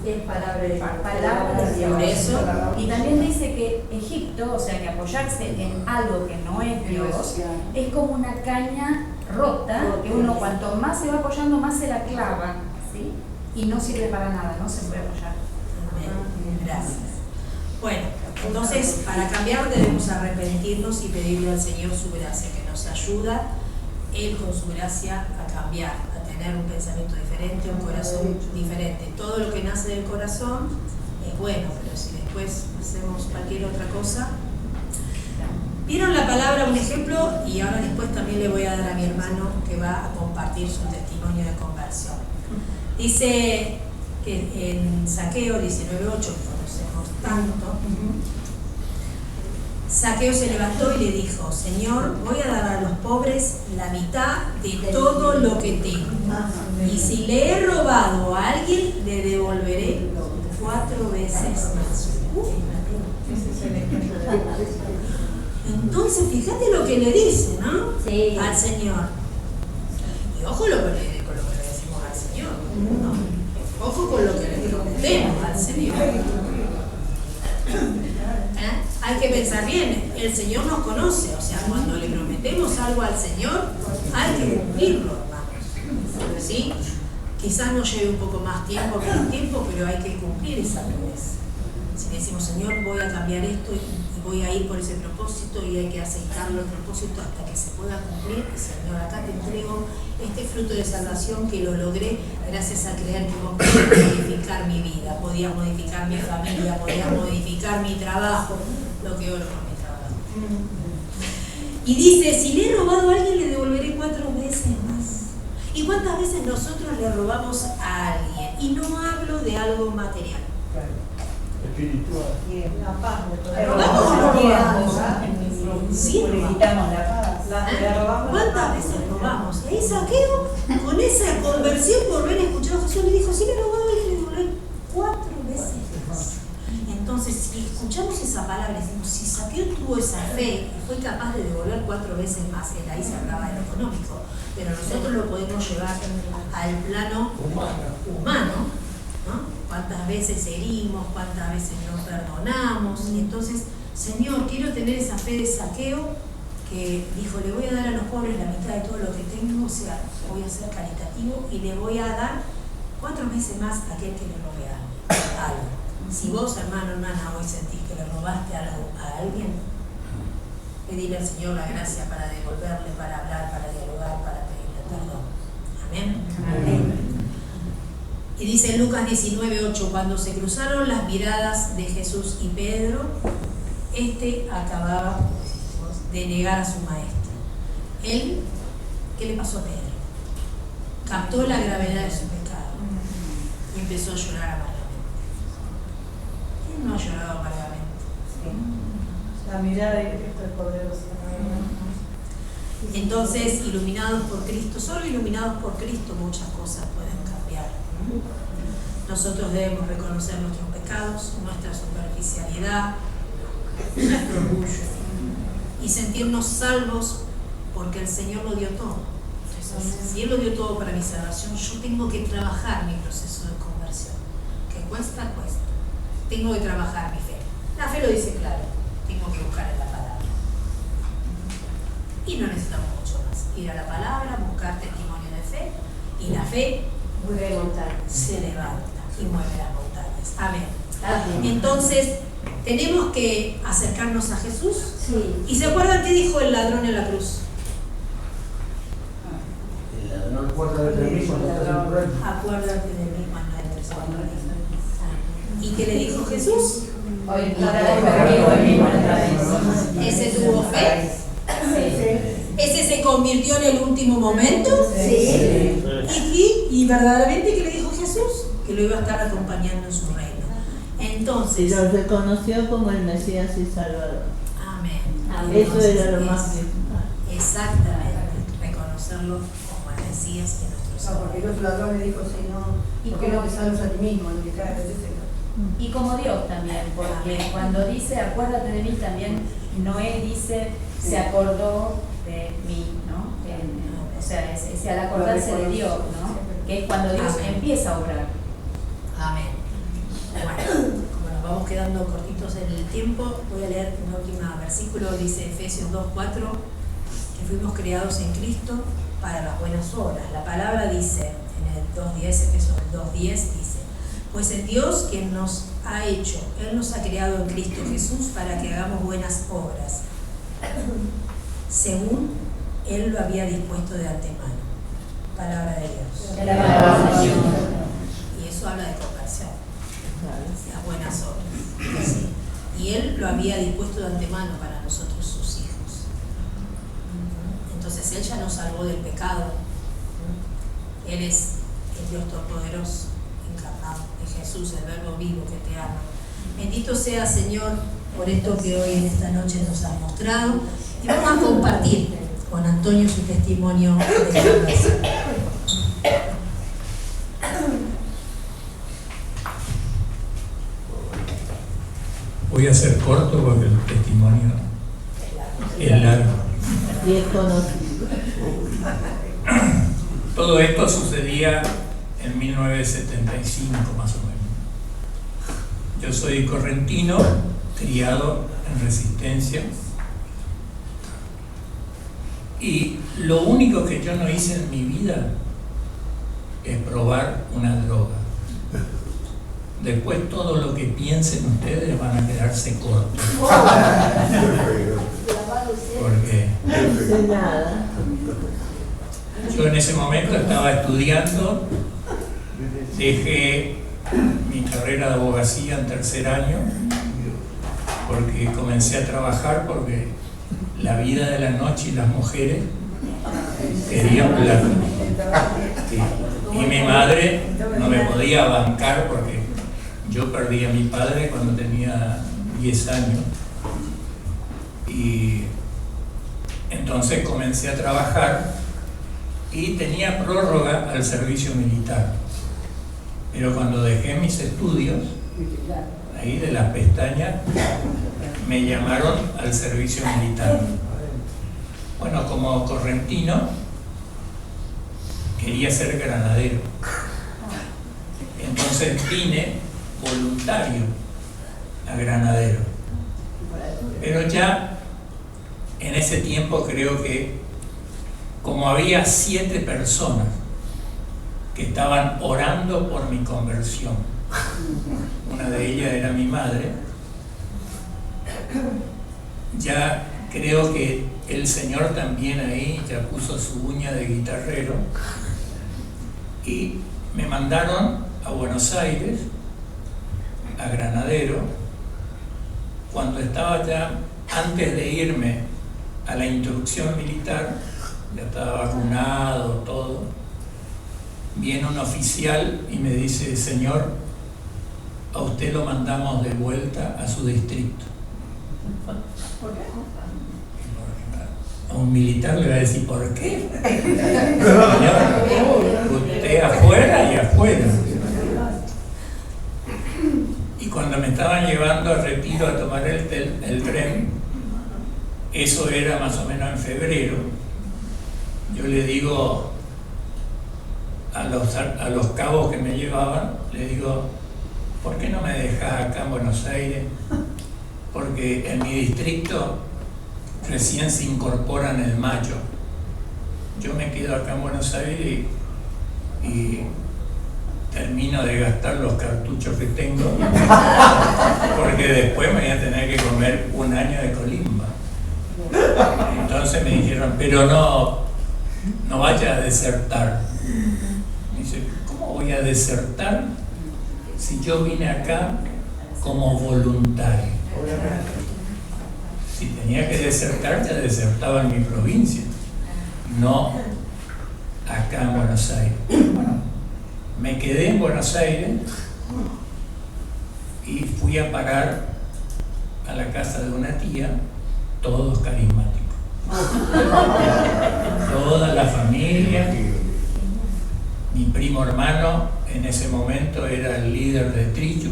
Es palabra de Dios. Por eso. Y también dice que Egipto, o sea que apoyarse en algo que no es Dios, es como una caña rota, que uno cuanto más se va apoyando, más se la clava, ¿sí? Y no sirve para nada, no se puede apoyar. Gracias. Bueno, entonces para cambiar debemos arrepentirnos y pedirle al Señor su gracia, que nos ayuda Él con su gracia a cambiar, a tener un pensamiento diferente, un corazón diferente. Todo lo que nace del corazón es bueno, pero si después hacemos cualquier otra cosa. ¿Vieron la palabra, un ejemplo? Y ahora después también le voy a dar a mi hermano que va a compartir su testimonio de conversión. Dice que en Zaqueo 19:8, conocemos tanto, Zaqueo se levantó y le dijo, Señor, voy a dar a los pobres la mitad de todo lo que tengo. Y si le he robado a alguien, le devolveré 4 veces más. Entonces, fíjate lo que le dice, ¿no? Sí. Al Señor. Y ojo con lo que le decimos al Señor, ¿no? Ojo con lo que le prometemos al Señor. Hay que pensar bien, el Señor nos conoce, o sea, cuando le prometemos algo al Señor, hay que cumplirlo, hermanos. ¿Sí? Quizás nos lleve un poco más tiempo, pero hay que cumplir esa promesa. Si le decimos, Señor, voy a cambiar esto y voy a ir por ese propósito y hay que aceitarlo el propósito hasta que se pueda cumplir, y Señor, acá te entrego este fruto de salvación que lo logré gracias a creer que vos podías modificar mi vida, podías modificar mi familia, podías modificar mi trabajo, lo que oro por mi trabajo. Y dice, si le he robado a alguien, le devolveré 4 veces más. ¿Y cuántas veces nosotros le robamos a alguien? Y no hablo de algo material. espiritual. La paz. Robamos o no robamos? Sí, le robamos. quitamos la paz. Le robamos la ¿Cuántas paz. veces robamos? Y ahí Saqueo, con esa conversión por haber escuchado a Jesús, le dijo, sí le robaba y le devolví 4 veces más. Entonces, si escuchamos esa palabra, decimos, si Saqueo tuvo esa fe y fue capaz de devolver 4 veces más, él ahí se hablaba de lo económico, pero nosotros lo podemos llevar al plano humano, ¿no? Cuántas veces herimos, cuántas veces no perdonamos. Y entonces, Señor, quiero tener esa fe de Saqueo que dijo, le voy a dar a los pobres la mitad de todo lo que tengo, o sea, voy a ser caritativo y le voy a dar 4 veces más a aquel que le robe algo. Si vos, hermano, hermana, hoy sentís que le robaste algo a alguien, pedirle al Señor la gracia para devolverle, para hablar, para dialogar, para pedirle perdón. Amén. Amén. Y dice en Lucas 19:8, cuando se cruzaron las miradas de Jesús y Pedro, acababa de negar a su maestro. Él, ¿qué le pasó a Pedro? Captó la gravedad de su pecado y empezó a llorar amargamente. ¿Quién no ha llorado amargamente? La mirada de Cristo es poderosa. Entonces, iluminados por Cristo, solo iluminados por Cristo muchas cosas pueden cambiar. Nosotros debemos reconocer nuestros pecados, nuestra superficialidad, nuestro orgullo y sentirnos salvos porque el Señor lo dio todo. Entonces, si Él lo dio todo para mi salvación, yo tengo que trabajar mi proceso de conversión. Que cuesta, cuesta. Tengo que trabajar mi fe. La fe lo dice claro, tengo que buscar en la palabra. Y no necesitamos mucho más. Ir a la palabra, buscar testimonio de fe, y la fe se levanta y mueve las montañas. Amén. Entonces, tenemos que acercarnos a Jesús. Sí. ¿Y se acuerdan qué dijo el ladrón en la cruz? El ladrón acuérdate de mí cuando estás en prueba. Acuérdate de mí cuando eres hombre. ¿Y qué le dijo Jesús? Hoy estarás conmigo el mismo en el paraíso. ¿Ese tuvo fe? Sí. ¿Ese se convirtió en el último momento? Sí. Y verdaderamente, ¿qué le dijo Jesús? Que lo iba a estar acompañando en su reino. Y Entonces, lo reconoció como el Mesías y Salvador. amén. Eso Entonces, era lo más es- principal. Exactamente, reconocerlo como el Mesías y nuestro No, Salvador. porque el otro ladrón le dijo, si no, ¿por qué no te salvas a ti mismo? No te caes de ese. Y como Dios también, porque cuando dice acuérdate de mí también, Noé dice se acordó de mí, ¿no? O sea, es al acordarse de Dios, ¿no? Que es cuando Dios Amén. empieza a obrar. Amén. Bueno, como nos vamos quedando cortitos en el tiempo, voy a leer un último versículo, dice Efesios 2:4, que fuimos creados en Cristo para las buenas obras. La palabra dice, en el 2:10, Efesios 2:10, dice, pues en Dios quien nos ha hecho, Él nos ha creado en Cristo Jesús para que hagamos buenas obras, según Él lo había dispuesto de antemano. Palabra de Dios. De la palabra de Dios. Y eso habla de conversión, las buenas obras. Sí. Y Él lo había dispuesto de antemano para nosotros, sus hijos. Entonces Él ya nos salvó del pecado. Él es el Dios Todopoderoso, encarnado en Jesús, el Verbo vivo que te ama. Bendito sea, Señor, por esto que hoy en esta noche nos has mostrado. Y vamos a compartir con Antonio su testimonio de conversión. Voy a ser corto porque el testimonio es largo. Y es conocido. Todo esto sucedía en 1975 más o menos. Yo soy correntino, criado en Resistencia, y lo único que yo no hice en mi vida es probar una droga. Después todo lo que piensen ustedes van a quedarse cortos. Porque De nada. yo en ese momento estaba estudiando, dejé mi carrera de abogacía en tercer año, porque comencé a trabajar porque la vida de la noche y las mujeres querían plata. Y mi madre no me podía bancar porque Yo perdí a mi padre cuando tenía 10 años y entonces comencé a trabajar y tenía prórroga al servicio militar. Pero cuando dejé mis estudios, ahí de las pestañas, me llamaron al servicio militar. Bueno, como correntino, quería ser granadero. Entonces vine voluntario a granadero. Pero ya en ese tiempo creo que como había 7 personas que estaban orando por mi conversión, una de ellas era mi madre, ya creo que el Señor también ahí ya puso su uña de guitarrero y me mandaron a Buenos Aires, a Granadero, cuando estaba ya, antes de irme a la instrucción militar, ya estaba vacunado, todo. Viene un oficial y me dice: señor, a usted lo mandamos de vuelta a su distrito. ¿Por qué? A un militar le va a decir: ¿por qué? Señor, usted afuera y afuera. Y cuando me estaban llevando a Retiro a tomar el tren, eso era más o menos en febrero, yo le digo a los cabos que me llevaban, le digo: ¿por qué no me dejas acá en Buenos Aires? Porque en mi distrito recién se incorporan el mayo. Yo me quedo acá en Buenos Aires y termino de gastar los cartuchos que tengo, porque después me voy a tener que comer un año de colimba. Entonces me dijeron: pero no vaya a desertar. Me dice: ¿cómo voy a desertar si yo vine acá como voluntario? Si tenía que desertar, ya desertaba en mi provincia, no acá en Buenos Aires. Bueno, me quedé en Buenos Aires y fui a parar a la casa de una tía, todos carismáticos. Toda la familia. Mi primo hermano en ese momento era el líder de Trillo.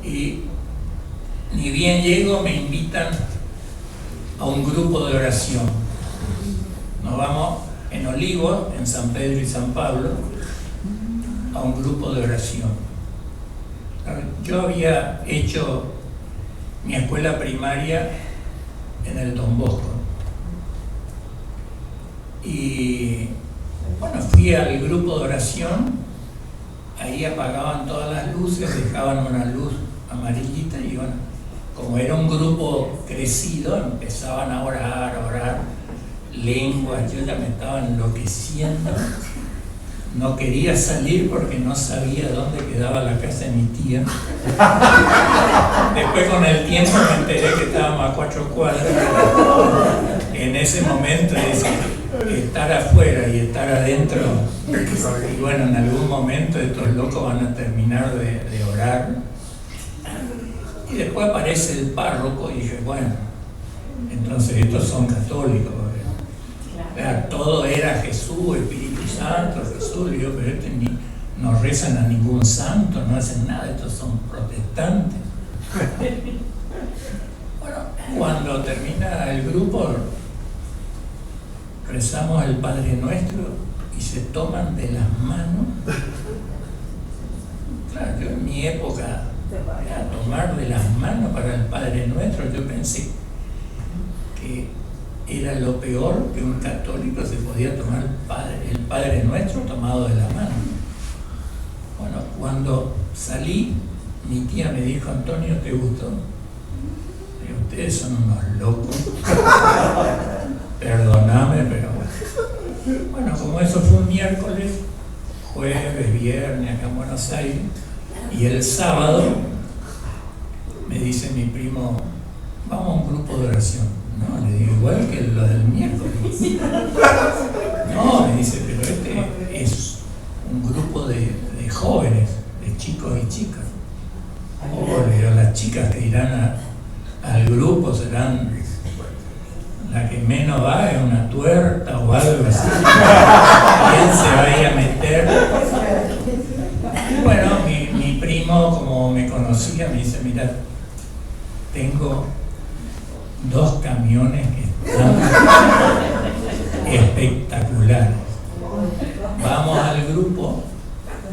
Y ni bien llego, me invitan a un grupo de oración. Nos vamos en Olivos, en San Pedro y San Pablo, a un grupo de oración. Yo había hecho mi escuela primaria en el Don Bosco. Y bueno, fui al grupo de oración, ahí apagaban todas las luces, dejaban una luz amarillita y bueno, como era un grupo crecido, empezaban a orar, lenguas, yo ya me estaba enloqueciendo. No quería salir porque no sabía dónde quedaba la casa de mi tía. Después con el tiempo me enteré que estábamos a 4 cuadras. En ese momento estar afuera y estar adentro, y bueno, en algún momento estos locos van a terminar de orar. Y después aparece el párroco y dije: bueno, entonces estos son católicos. Claro, todo era Jesús, Espíritu Santo, Jesús. Y yo: pero no rezan a ningún santo, no hacen nada, estos son protestantes. Bueno, cuando termina el grupo, rezamos el Padre Nuestro y se toman de las manos. Claro, yo en mi época, era tomar de las manos para el Padre Nuestro, yo pensé que era lo peor que un católico se podía tomar el Padre Nuestro tomado de la mano. Bueno, cuando salí, mi tía me dijo: Antonio, ¿te gustó? Y ustedes son unos locos. Perdóname, pero bueno, como eso fue un miércoles, jueves, viernes acá en Buenos Aires, y el sábado me dice mi primo: vamos a un grupo de oración. No, le digo: igual que lo del miércoles. No, me dice: pero este es un grupo de jóvenes, de chicos grupos serán, la que menos va es una tuerta o algo así. ¿Quién se va a ir a meter? Bueno, mi primo, como me conocía, me dice, mira, tengo 2 camiones que están espectaculares. Vamos al grupo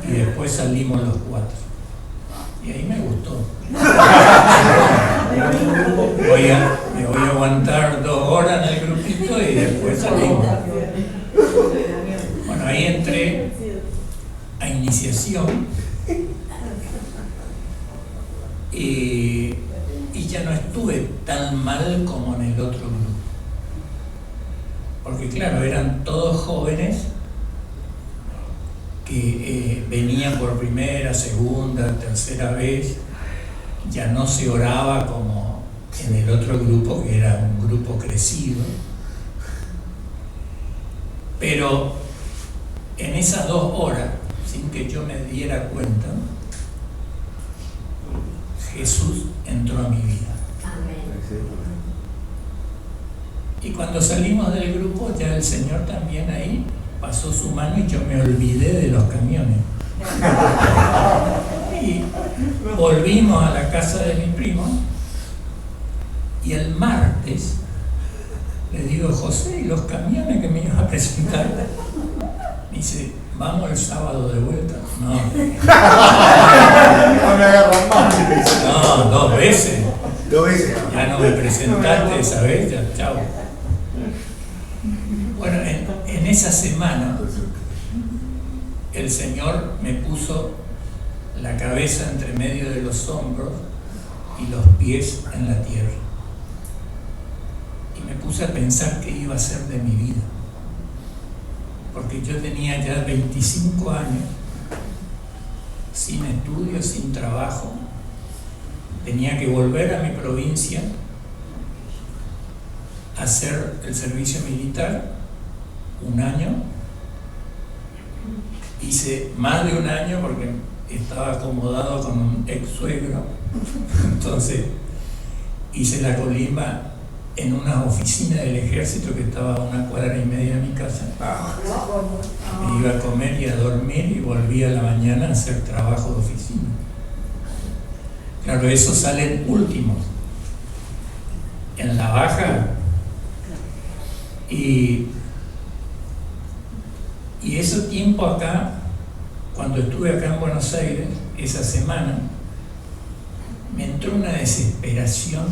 y después salimos los 4. Y ahí me gustó. Me voy a aguantar 2 horas en el grupito y después salimos. Bueno, ahí entré a iniciación y ya no estuve tan mal como en el otro grupo. Porque claro, eran todos jóvenes que venían por primera, segunda, tercera vez. Ya no se oraba como en el otro grupo, que era un grupo crecido. Pero en esas 2 horas, sin que yo me diera cuenta, Jesús entró a mi vida. Y cuando salimos del grupo, ya el Señor también ahí pasó su mano y yo me olvidé de los camiones. Y volvimos a la casa de mi primo y el martes le digo, José, ¿y los camiones que me ibas a presentar? Me dice, vamos el sábado de vuelta. No. No me agarran más. No, 2 veces. 2 veces. Ya no me presentaste esa vez, ya, chao. Bueno, en esa semana el Señor me puso la cabeza entre medio de los hombros y los pies en la tierra. Y me puse a pensar qué iba a ser de mi vida. Porque yo tenía ya 25 años, sin estudio, sin trabajo. Tenía que volver a mi provincia a hacer el servicio militar 1 año. Hice más de 1 año porque estaba acomodado con un ex suegro. Entonces hice la colimba en una oficina del ejército que estaba a 1,5 cuadras de mi casa. Me iba a comer y a dormir y volvía a la mañana a hacer trabajo de oficina. Claro, esos salen últimos en la baja. Y ese tiempo acá, cuando estuve acá en Buenos Aires, esa semana, me entró una desesperación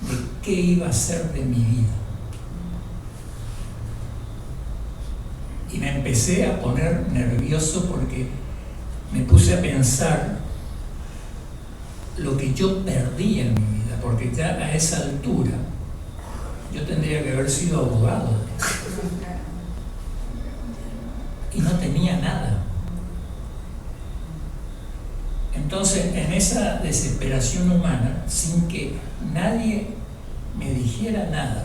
de qué iba a ser de mi vida. Y me empecé a poner nervioso porque me puse a pensar lo que yo perdí en mi vida, porque ya a esa altura yo tendría que haber sido abogado y no tenía nada. Entonces, en esa desesperación humana, sin que nadie me dijera nada,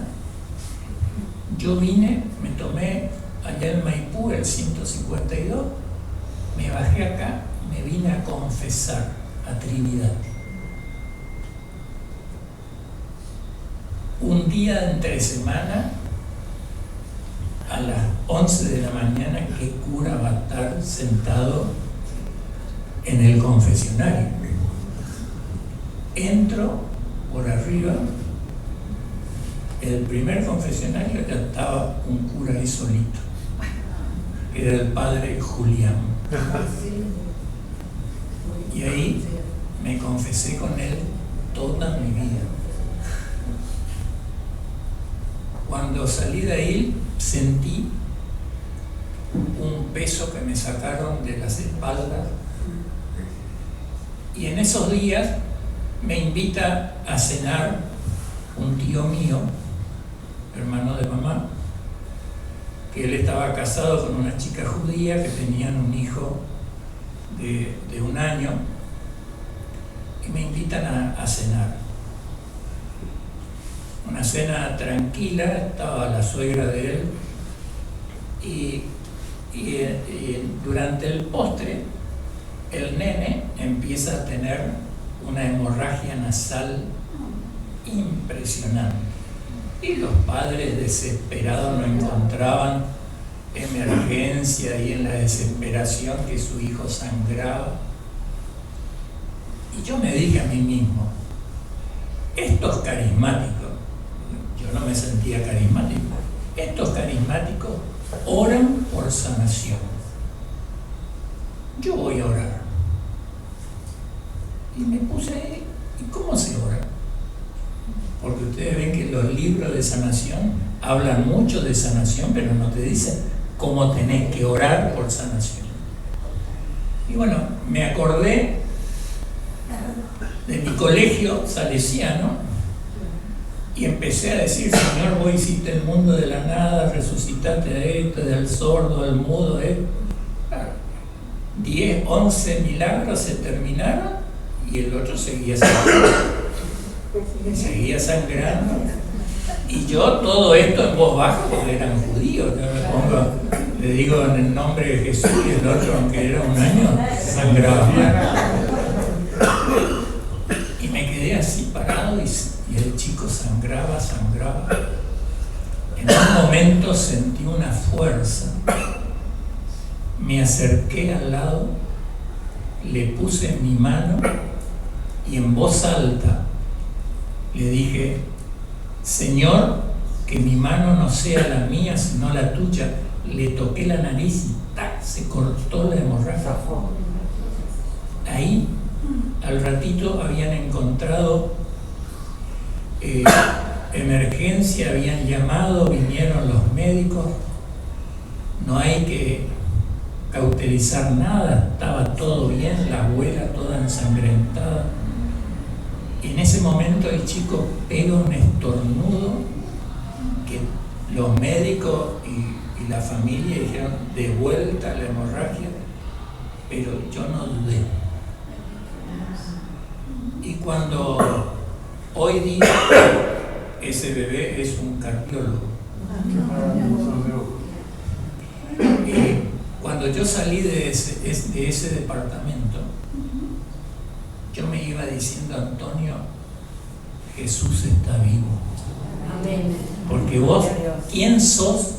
yo vine, me tomé allá en Maipú el 152, me bajé acá, me vine a confesar a Trinidad. Un día entre semana, a las 11 de la mañana, ¿qué cura va a estar sentado en el confesionario? Entro por arriba, el primer confesionario ya estaba un cura ahí solito, que era el padre Julián. Y ahí me confesé con él toda mi vida. Cuando salí de ahí, sentí un peso que me sacaron de las espaldas. Y en esos días me invita a cenar un tío mío, hermano de mamá, que él estaba casado con una chica judía que tenían un hijo de 1 año, y me invitan a cenar. Una cena tranquila, estaba la suegra de él, y durante el postre el nene empieza a tener una hemorragia nasal impresionante. Y los padres desesperados no encontraban emergencia y en la desesperación que su hijo sangraba. Y yo me dije a mí mismo, estos carismáticos, yo no me sentía carismático, estos carismáticos oran por sanación. Yo voy a orar. Y me puse ahí, ¿y cómo se ora? Porque ustedes ven que los libros de sanación hablan mucho de sanación, pero no te dicen cómo tenés que orar por sanación. Y bueno, me acordé de mi colegio salesiano y empecé a decir, Señor, vos hiciste el mundo de la nada, resucitaste de esto, del sordo, del mudo, de 10, 11 milagros se terminaron y el otro seguía sangrando. Y yo todo esto en voz baja porque eran judíos. Yo me pongo, le digo en el nombre de Jesús y el otro, aunque era un año, sangraba. Y me quedé así parado y el chico sangraba. En un momento sentí una fuerza. Me acerqué al lado, le puse mi mano y en voz alta le dije, Señor, que mi mano no sea la mía, sino la tuya. Le toqué la nariz y ¡tac! Se cortó la hemorragia. Ahí, al ratito, habían encontrado emergencia, habían llamado, vinieron los médicos. No hay que cauterizar nada, estaba todo bien, la abuela toda ensangrentada. Y en ese momento el chico pega un estornudo que los médicos y la familia dijeron de vuelta a la hemorragia, pero yo no dudé. Y cuando hoy día ese bebé es un cardiólogo. Y cuando yo salí de ese departamento, yo me iba diciendo, Antonio, Jesús está vivo. Amén. Porque vos, ¿quién sos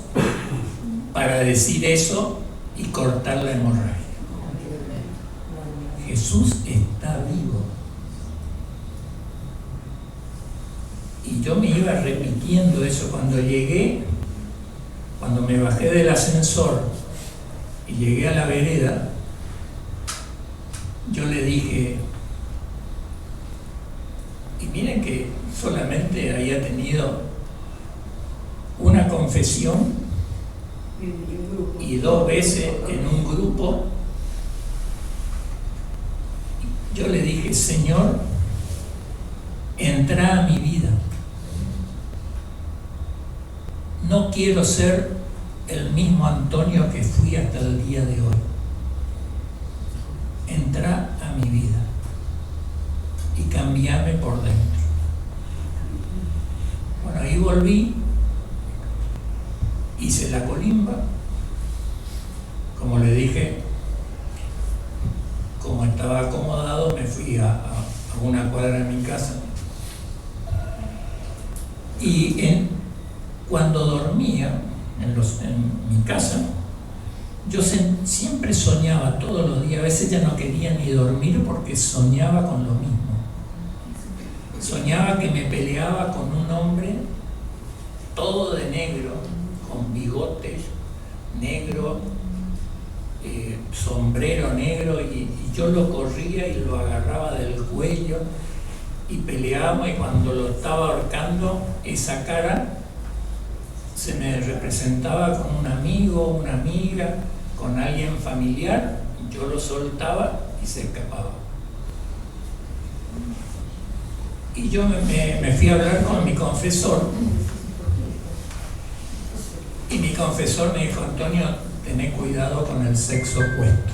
para decir eso y cortar la hemorragia? Jesús está vivo. Y yo me iba repitiendo eso. Cuando me bajé del ascensor y llegué a la vereda, yo le dije, y miren que solamente había tenido una confesión y 2 veces en un grupo, yo le dije, Señor, entra a mi vida. No quiero ser el mismo Antonio que fui hasta el día de hoy. Entra a mi vida y cambiame por dentro. Bueno, ahí volví, hice la colimba, como le dije, como estaba acomodado, me fui a una cuadra de mi casa. Y cuando dormía en mi casa, yo siempre soñaba todos los días. A veces ya no quería ni dormir porque soñaba con lo mismo. Soñaba que me peleaba con un hombre todo de negro, con bigotes negro, sombrero negro, y yo lo corría y lo agarraba del cuello y peleábamos, y cuando lo estaba ahorcando, esa cara se me representaba con un amigo, una amiga, con alguien familiar. Yo lo soltaba y se escapaba. Y yo me fui a hablar con mi confesor, y mi confesor me dijo, Antonio, tené cuidado con el sexo opuesto.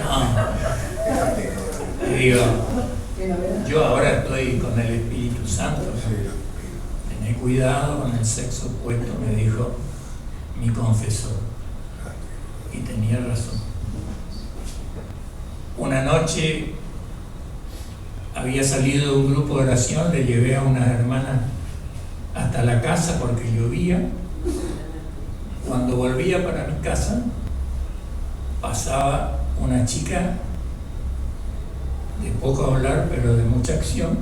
No. Y digo, yo ahora estoy con el Espíritu Santo. Tené cuidado con el sexo opuesto, me dijo mi confesor. Y tenía razón. Una noche había salido de un grupo de oración, le llevé a unas hermanas hasta la casa porque llovía. Cuando volvía para mi casa, pasaba una chica de poco hablar, pero de mucha acción,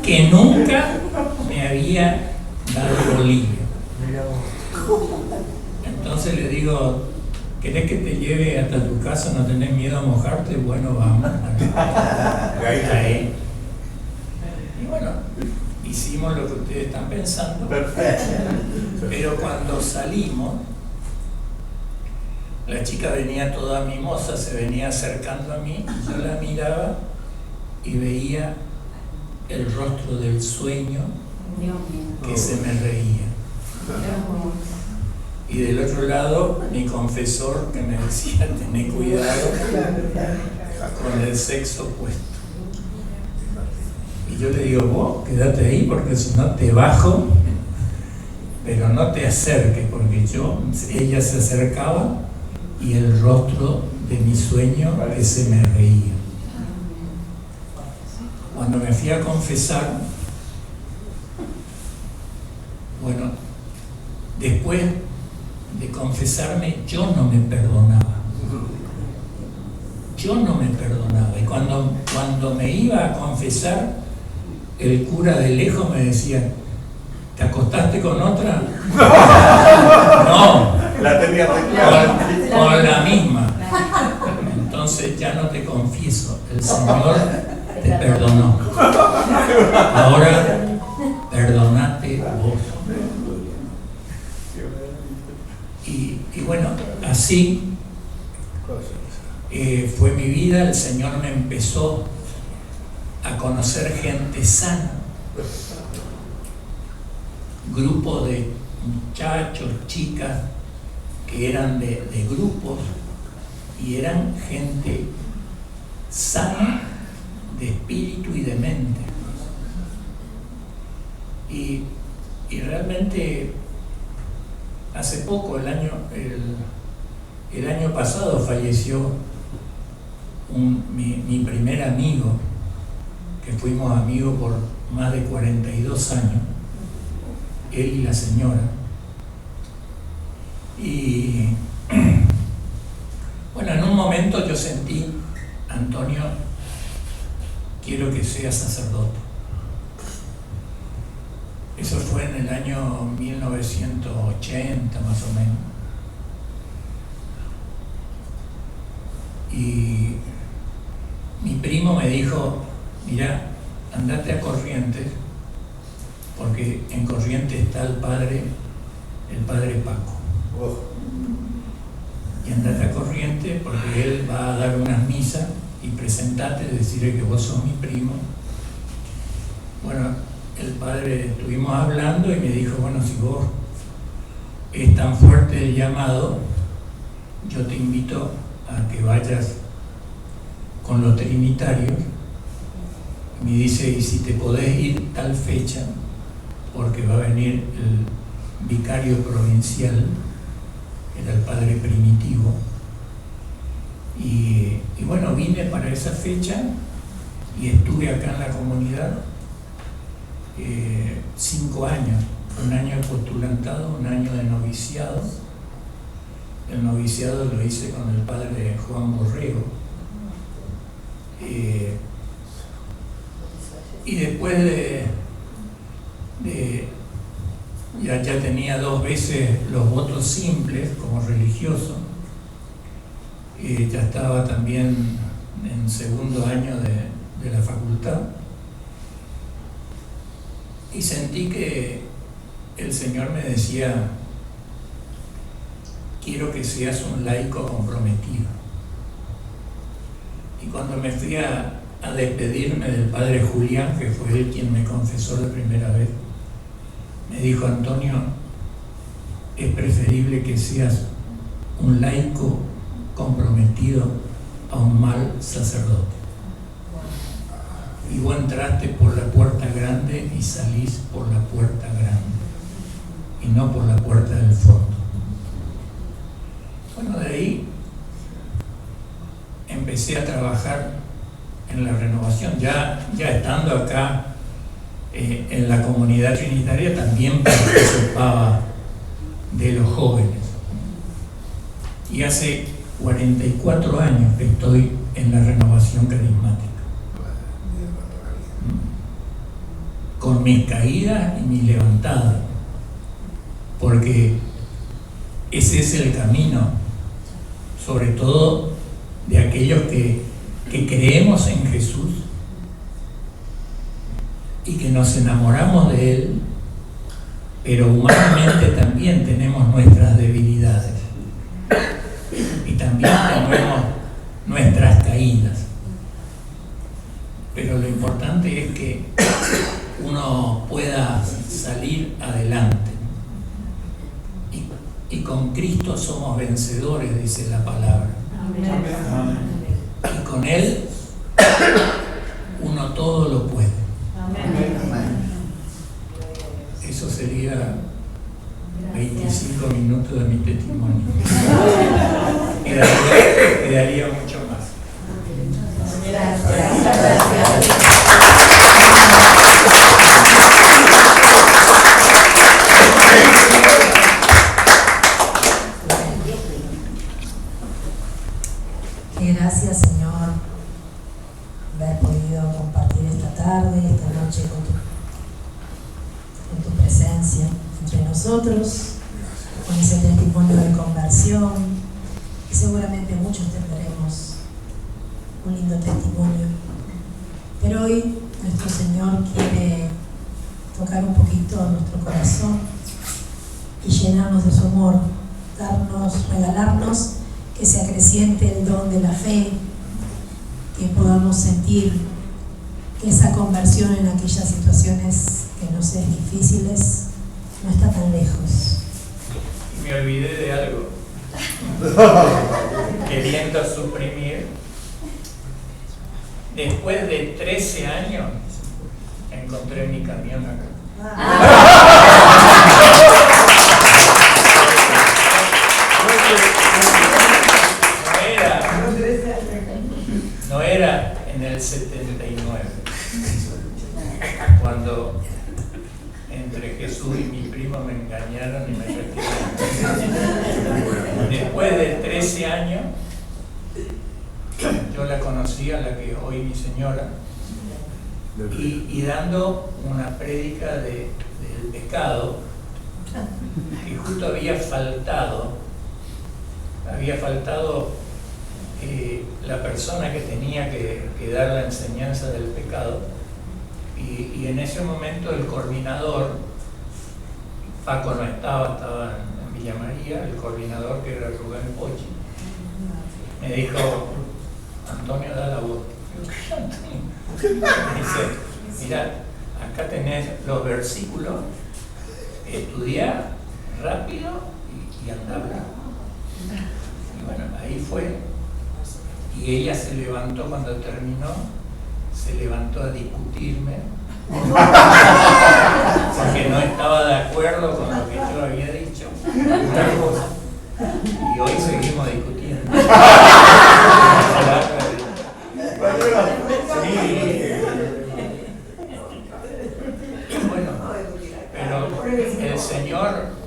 que nunca me había dado bolillo. Entonces le digo, ¿querés que te lleve hasta tu casa? ¿No tenés miedo a mojarte? Bueno, vamos. Ahí. Y bueno, hicimos lo que ustedes están pensando. Perfecto. Pero cuando salimos, la chica venía toda mimosa, se venía acercando a mí, yo la miraba y veía el rostro del sueño que se me reía. Y del otro lado, mi confesor que me decía, tené cuidado con el sexo opuesto. Y yo le digo, vos quédate ahí porque si no te bajo, pero no te acerques, porque ella se acercaba y el rostro de mi sueño que se me reía. Cuando me fui a confesar, bueno, después de confesarme, yo no me perdonaba. Yo no me perdonaba. Y cuando me iba a confesar, el cura de lejos me decía, ¿te acostaste con otra? No. La tenía Con la misma. Entonces ya no te confieso, el Señor te perdonó. Ahora perdonate vos. Y bueno, así fue mi vida. El Señor me empezó a conocer gente sana, grupo de muchachos, chicas que eran de grupos y eran gente sana de espíritu y de mente. Y realmente hace poco, el año pasado falleció mi primer amigo, que fuimos amigos por más de 42 años, él y la señora. Y bueno, en un momento yo sentí, Antonio, quiero que seas sacerdote. Eso fue en el año 1980 más o menos. Y mi primo me dijo, mira, andate a Corrientes, porque en Corrientes está el padre Paco. Y andate a Corrientes porque él va a dar unas misas y presentate, decirle que vos sos mi primo. Bueno, el padre, estuvimos hablando y me dijo, bueno, si vos es tan fuerte el llamado, yo te invito a que vayas con los trinitarios. Y me dice, y si te podés ir tal fecha, porque va a venir el vicario provincial, era el padre Primitivo. Y bueno, vine para esa fecha y estuve acá en la comunidad 5 años, un año de postulantado, un año de noviciado. El noviciado lo hice con el padre Juan Borrego. Y después ya tenía 2 veces los votos simples como religioso. Ya estaba también en segundo año de la facultad. Y sentí que el Señor me decía, quiero que seas un laico comprometido. Y cuando me fui a despedirme del padre Julián, que fue él quien me confesó la primera vez, me dijo, Antonio, es preferible que seas un laico comprometido a un mal sacerdote. Y vos entraste por la puerta grande y salís por la puerta grande, y no por la puerta del fondo. Bueno, de ahí empecé a trabajar en la renovación, ya estando acá en la comunidad trinitaria, también participaba de los jóvenes. Y hace 44 años que estoy en la renovación carismática, con mis caídas y mis levantadas, porque ese es el camino, sobre todo de aquellos que creemos en Jesús y que nos enamoramos de Él, pero humanamente también tenemos nuestras debilidades y también tenemos nuestras caídas, pero lo importante es que uno pueda salir adelante, y con Cristo somos vencedores, dice la palabra. Amén. Y con Él uno todo lo puede. Eso sería 25 minutos de mi testimonio. Quedaría mucho más. Gracias, Señor, haber podido compartir esta tarde, esta noche con tu presencia entre nosotros, con ese testimonio de conversión, y seguramente muchos tendremos un lindo testimonio. Pero hoy nuestro Señor quiere tocar un poquito nuestro corazón y llenarnos de su amor, regalarnos que se acreciente el don de la fe, que podamos sentir que esa conversión en aquellas situaciones que nos es difíciles no está tan lejos. Y me olvidé de algo. Queriendo suprimir, después de 13 años encontré mi camión acá. No era en el 79, cuando entre Jesús y mi primo me engañaron y me retiraron. Después de 13 años, yo la conocí, a la que hoy mi señora, y dando una prédica del pecado, que justo había faltado la persona que tenía que dar la enseñanza del pecado, y en ese momento el coordinador, Paco no estaba en Villa María, el coordinador, que era Rubén Pochi, me dijo: Antonio, da la voz. Me dice: mira, acá tenés los versículos, estudiá rápido y andá hablando. Y bueno, ahí fue. Y ella se levantó cuando terminó, se levantó a discutirme, porque no estaba de acuerdo con lo que yo había dicho. Y hoy seguimos discutiendo. Bueno, pero el Señor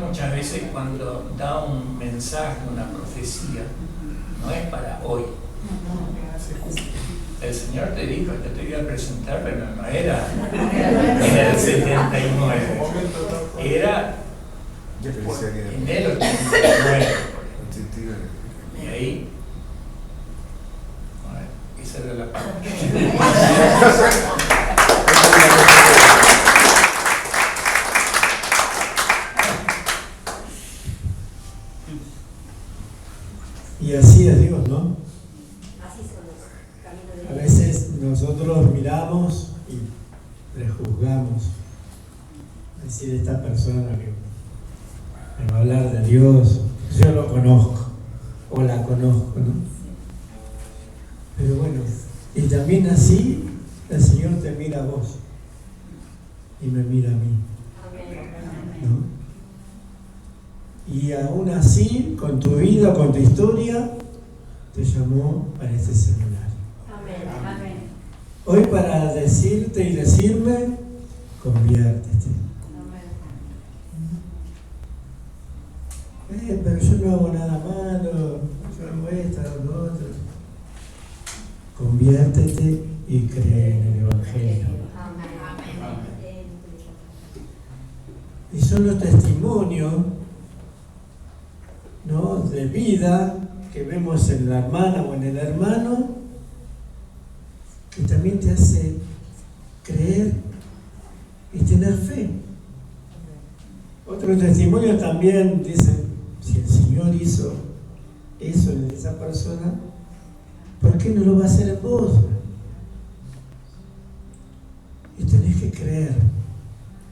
muchas veces, cuando da un mensaje, una profecía, no es para hoy. El Señor te dijo: yo te voy a presentar, pero no era en el 79, era en el 89. Y ahí, bueno, esa era la parte. Y así es Dios, ¿no? A veces nosotros miramos y prejuzgamos. Es decir, esta persona que me va a hablar de Dios, yo lo conozco, o la conozco, ¿no? Pero bueno, y también así el Señor te mira a vos y me mira a mí, ¿no? Y aún así, con tu vida, con tu historia, te llamó para este seminario. Amén. Hoy para decirte y decirme, conviértete. Pero yo no hago nada malo, yo hago esto, hago lo otro. Conviértete y cree en el Evangelio. Y son los testimonios, ¿no?, de vida que vemos en la hermana o en el hermano, que también te hace creer y tener fe. Otro testimonio también dice, si el Señor hizo eso en esa persona, ¿por qué no lo va a hacer en vos? Y tenés que creer,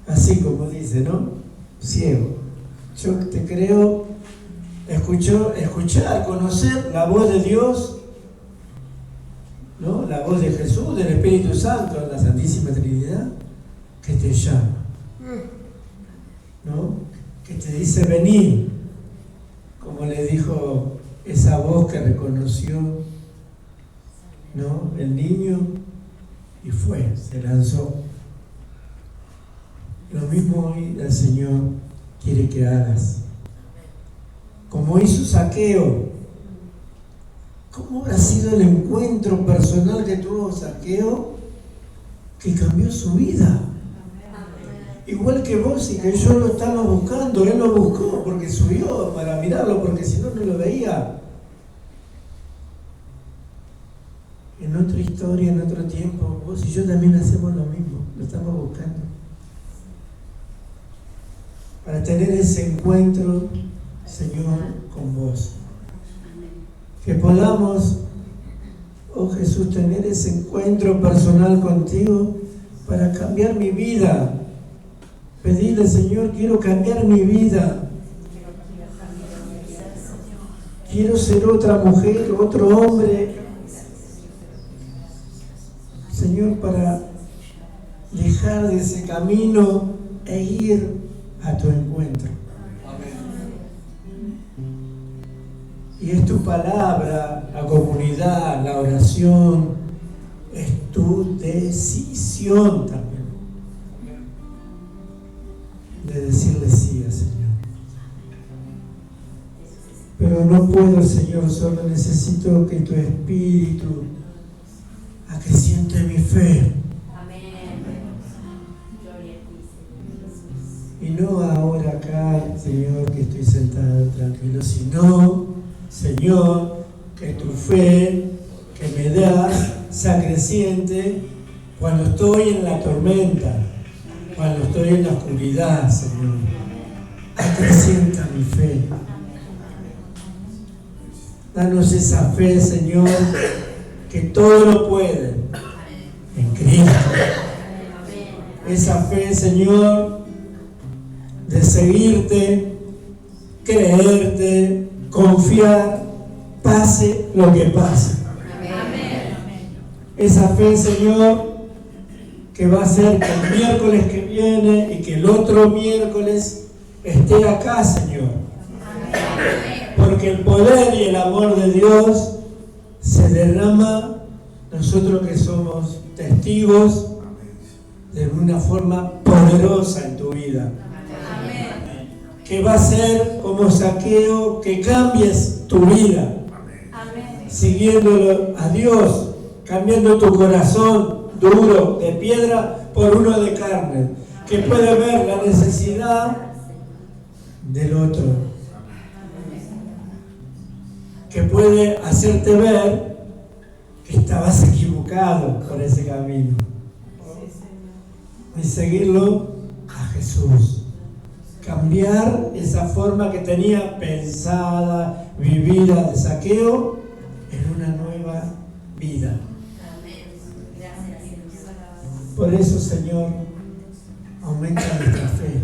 así como dice, ¿no? Ciego. Yo te creo, escuchar, conocer la voz de Dios, ¿no? La voz de Jesús, del Espíritu Santo, la Santísima Trinidad, que te llama, ¿no? Que te dice venir, como le dijo esa voz que reconoció, ¿no?, el niño, y fue, se lanzó. Lo mismo hoy el Señor quiere que hagas. Como hizo Zaqueo. ¿Cómo habrá sido el encuentro personal que tuvo Zaqueo que cambió su vida? Igual que vos y que yo lo estamos buscando. Él lo buscó porque subió para mirarlo, porque si no, no lo veía. En otra historia, en otro tiempo, vos y yo también hacemos lo mismo, lo estamos buscando. Para tener ese encuentro, Señor, con vos. Que podamos, oh Jesús, tener ese encuentro personal contigo para cambiar mi vida. Pedirle, Señor, quiero cambiar mi vida. Quiero ser otra mujer, otro hombre. Señor, para dejar de ese camino e ir a tu encuentro. Y es tu palabra, la comunidad, la oración, es tu decisión también de decirle sí al Señor. Pero no puedo, Señor, solo necesito que tu Espíritu acreciente mi fe. Y no ahora acá, Señor, que estoy sentado tranquilo, sino, Señor, que tu fe que me das se acreciente cuando estoy en la tormenta, cuando estoy en la oscuridad, Señor. Acrecienta mi fe. Danos esa fe, Señor, que todo lo puede en Cristo. Esa fe, Señor, de seguirte, creerte, confiar, pase lo que pase. Esa fe, Señor, que va a hacer que el miércoles que viene y que el otro miércoles esté acá, Señor. Porque el poder y el amor de Dios se derrama, nosotros que somos testigos, de una forma poderosa en tu vida. Que va a ser como Zaqueo, que cambies tu vida, siguiéndolo a Dios, cambiando tu corazón duro de piedra por uno de carne, que puede ver la necesidad del otro, que puede hacerte ver que estabas equivocado por ese camino y seguirlo a Jesús. Cambiar esa forma que tenía pensada, vivida de Zaqueo en una nueva vida. Por eso, Señor, aumenta nuestra fe.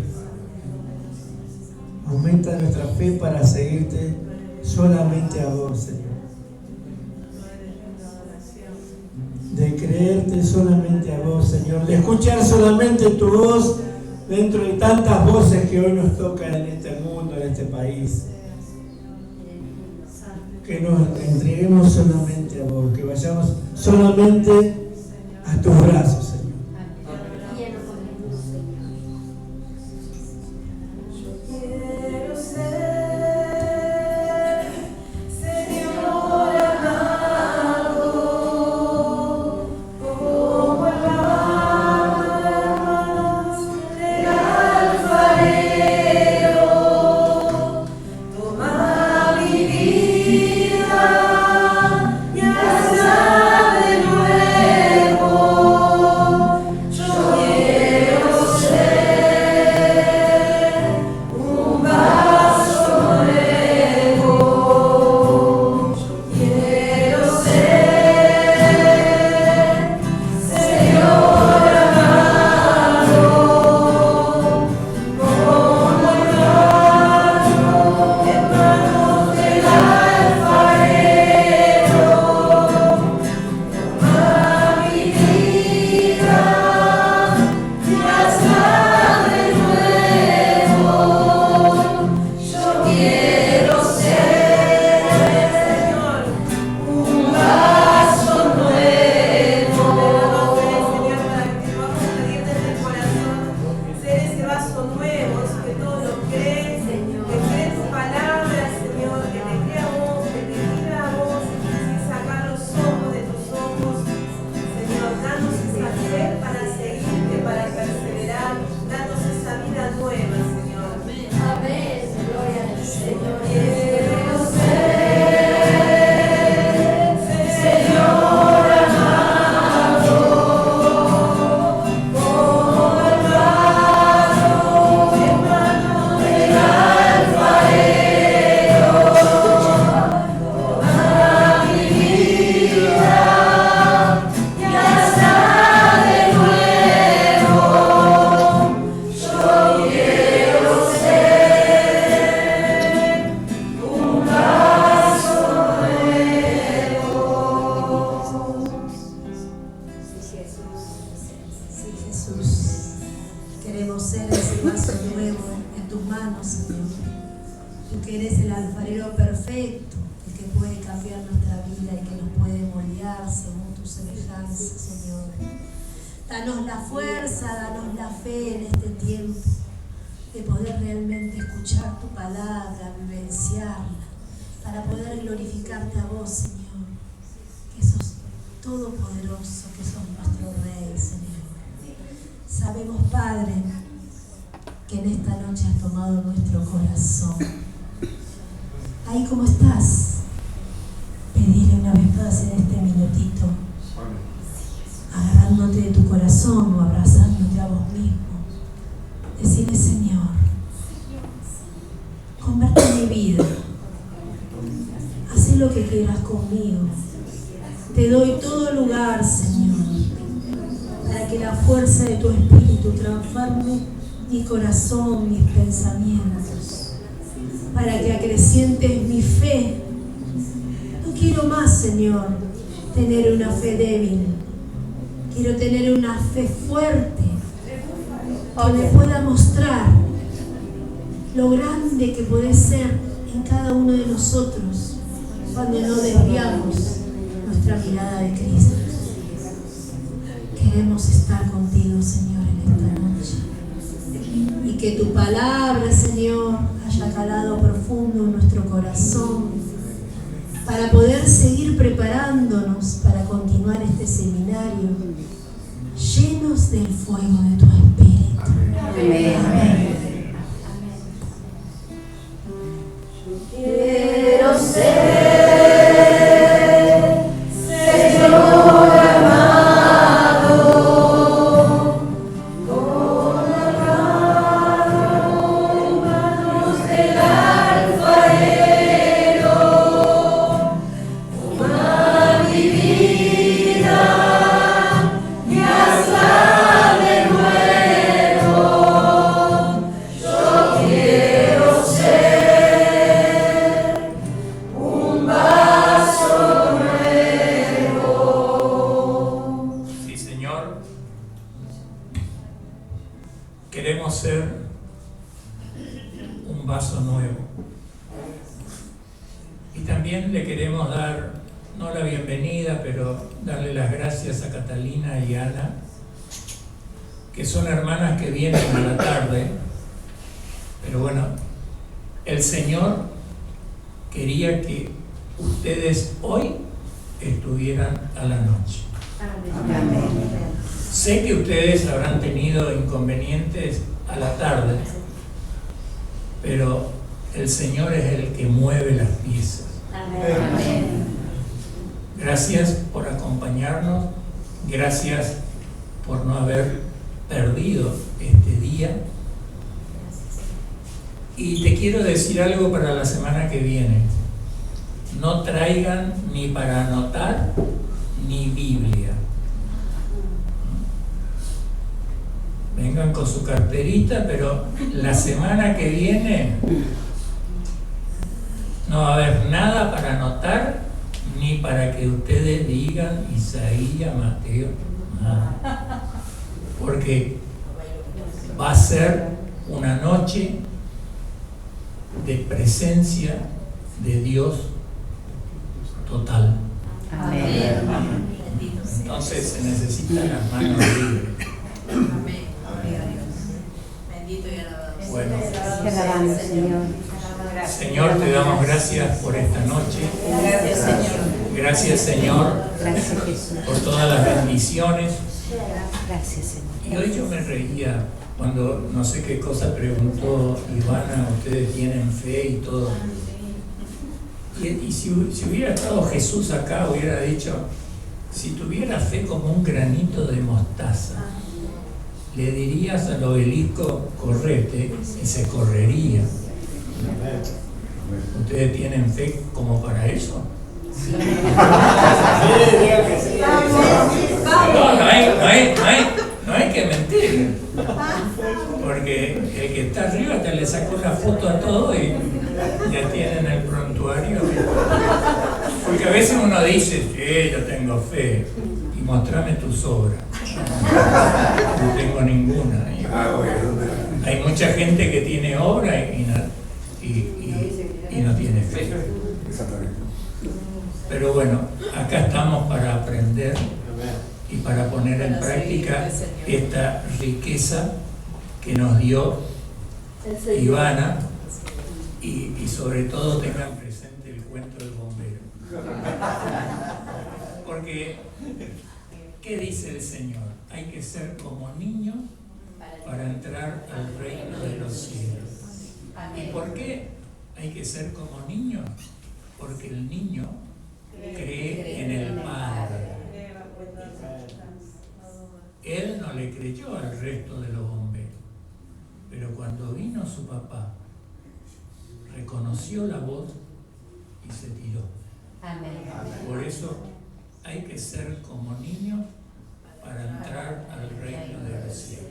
Aumenta nuestra fe para seguirte solamente a vos, Señor. De creerte solamente a vos, Señor. De escuchar solamente tu voz dentro de tantas voces que hoy nos tocan en este mundo, en este país. Que nos entreguemos solamente a vos, que vayamos solamente a tus brazos, Señor. Lleno con luz, Señor. Quiero ser, Señor amado, como el barro del alfarero. Toma mi vida y hazla de nuevo. Yo quiero ser un vaso nuevo. Yo quiero ser, Señor amado, como el barro en manos del alfarero. Toma mi vida y hazla de nuevo. Yo quiero ser, Señor, un vaso nuevo. Señor, para que vamos a pedir desde el corazón, ser ese vaso nuevo, que todo lo cree, Señor, que cree tu palabra, Señor, que te crea a vos, que te diga a vos, sin sacar los ojos de tus ojos. Señor, danos esa fe para seguirte, para perseverar, danos esa vida nueva, Señor. Amén. Gloria al Señor. Quiero ser, Señor amado, como el barro en manos del alfarero. Toma mi vida y hazla de nuevo. Yo quiero ser un vaso nuevo. Sí, Jesús. Queremos ser ese vaso nuevo en tus manos, Señor. Tú que eres el alfarero perfecto, el que puede cambiar nuestra vida y que nos puede moldear según tu semejanza, Señor. Danos la fuerza, danos la fe en este tiempo de poder realmente escuchar tu palabra, vivenciarla, para poder glorificarte a vos, Señor, que sos todopoderoso, que sos nuestro Rey, Señor. Sabemos, Padre, que en esta noche has tomado nuestro corazón. Ahí como estás, pedile una vez más en este minutito, agarrándote de tu corazón o abrazándote a vos mismo. Decirle, Señor, convierte mi vida, haz lo que quieras conmigo. Te doy todo lugar, Señor, para que la fuerza de tu Espíritu transforme mi corazón, mis pensamientos, para que acrecientes mi fe. No quiero más, Señor, tener una fe débil. Quiero tener una fe fuerte, que me pueda mostrar lo grande que puede ser en cada uno de nosotros cuando no desviamos nuestra mirada de Cristo. Queremos estar contigo, Señor, en esta noche. Y que tu palabra, Señor, haya calado profundo en nuestro corazón para poder seguir preparándonos para continuar este seminario llenos del fuego de tu Espíritu. Amén. Quiero ser, Señor amado, como el barro en manos del alfarero. Toma mi vida y hazla de nuevo. Yo quiero ser un vaso nuevo. Sí, Señor. Queremos ser un vaso nuevo. Y también le queremos dar no la bienvenida, pero darle las gracias a Catalina y Ana, que son hermanas que vienen a la tarde, pero bueno, el Señor quería que ustedes hoy estuvieran a la noche. Sé que ustedes habrán tenido inconvenientes a la tarde, pero el Señor es el que mueve las piezas. Gracias por acompañarnos, gracias por no haber perdido este día. Y te quiero decir algo para la semana que viene. No traigan ni para anotar ni Biblia. Vengan con su carterita, pero la semana que viene no va a haber nada para anotar ni para que ustedes digan Isaías, Mateo, nada. Porque va a ser una noche de presencia de Dios total. Amén. Entonces se necesitan las manos libres. Amén. Gloria a Dios. Bendito y alabado. Bueno, Te alabamos, Señor. Señor, te damos gracias por esta noche. Gracias, Señor. Gracias, Señor, Gracias, Jesús. por todas las bendiciones. Gracias, Señor. Y hoy yo me reía cuando no sé qué cosa preguntó Ivana, ustedes tienen fe y todo. Y si hubiera estado Jesús acá, hubiera dicho, si tuviera fe como un granito de mostaza, le dirías al obelisco, correte, y se correría. ¿Ustedes tienen fe como para eso? No hay que mentir. Porque el que está arriba te le sacó la foto a todo y ya tienen el prontuario. Porque a veces uno dice, sí, yo tengo fe, y mostrame tus obras. No tengo ninguna. Hay mucha gente que tiene obra y no tiene fe. Pero bueno, acá estamos para aprender y para poner en práctica esta riqueza que nos dio Ivana y sobre todo tengan presente el cuento del bombero. Porque, ¿qué dice el Señor? Hay que ser como niños para entrar al reino de los cielos. ¿Y por qué hay que ser como niños? Porque el niño cree en el Padre. Él no le creyó al resto de los bomberos, pero cuando vino su papá, reconoció la voz y se tiró. Por eso hay que ser como niños para entrar al reino de los cielos.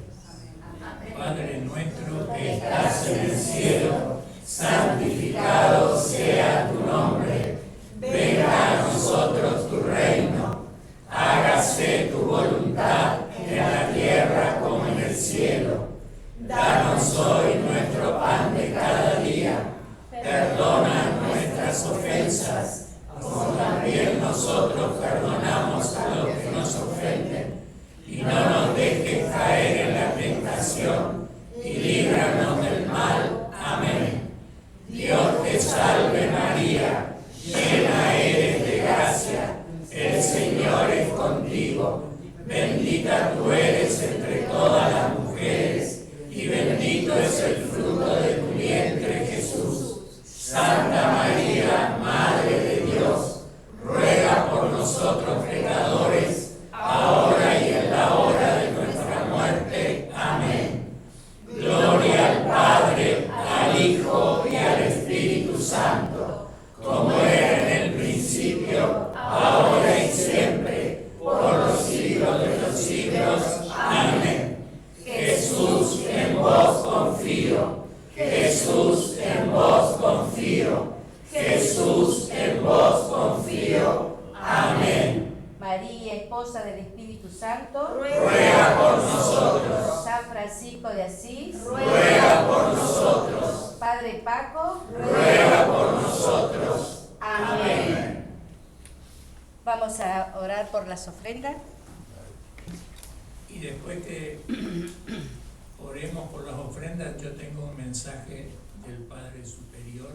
Padre nuestro que estás en el cielo, santificado sea tu nombre. Venga a nosotros tu reino. Hágase tu voluntad en la tierra como en el cielo. Danos hoy nuestro pan de cada día. Perdona nuestras ofensas, como también nosotros perdonamos a los que nos ofenden. Y no nos dejes caer en la tentación, y líbranos del mal. Amén. Dios te salve María, llena eres de gracia, el Señor es contigo. Bendita tú eres entre todas las mujeres, y bendito es el fruto de tu vientre, Jesús. Santa María, Madre de Dios, ruega por nosotros pecadores, ahora y en la hora de nuestra muerte. Amén. Gloria al Padre, al Hijo y al Espíritu Santo, como era en el principio, ahora y siempre, por los siglos de los siglos. Amén. Jesús, en vos confío. Jesús, en vos confío. Jesús, en vos confío. Amén. María, esposa del Espíritu Santo, Ruega por nosotros. San Francisco de Asís, Ruega por nosotros. Padre Paco, Ruega por nosotros. Amén. Vamos a orar por las ofrendas. Y después que oremos por las ofrendas, yo tengo un mensaje del Padre Superior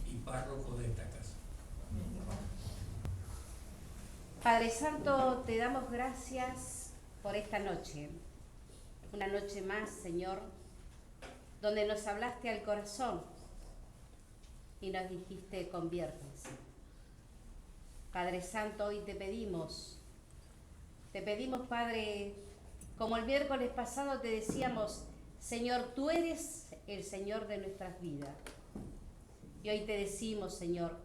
y párroco de esta casa. Padre Santo, te damos gracias por esta noche. Una noche más, Señor, donde nos hablaste al corazón y nos dijiste conviértanse. Padre Santo, hoy te pedimos, Padre, como el miércoles pasado te decíamos, Señor, tú eres el Señor de nuestras vidas. Y hoy te decimos, Señor,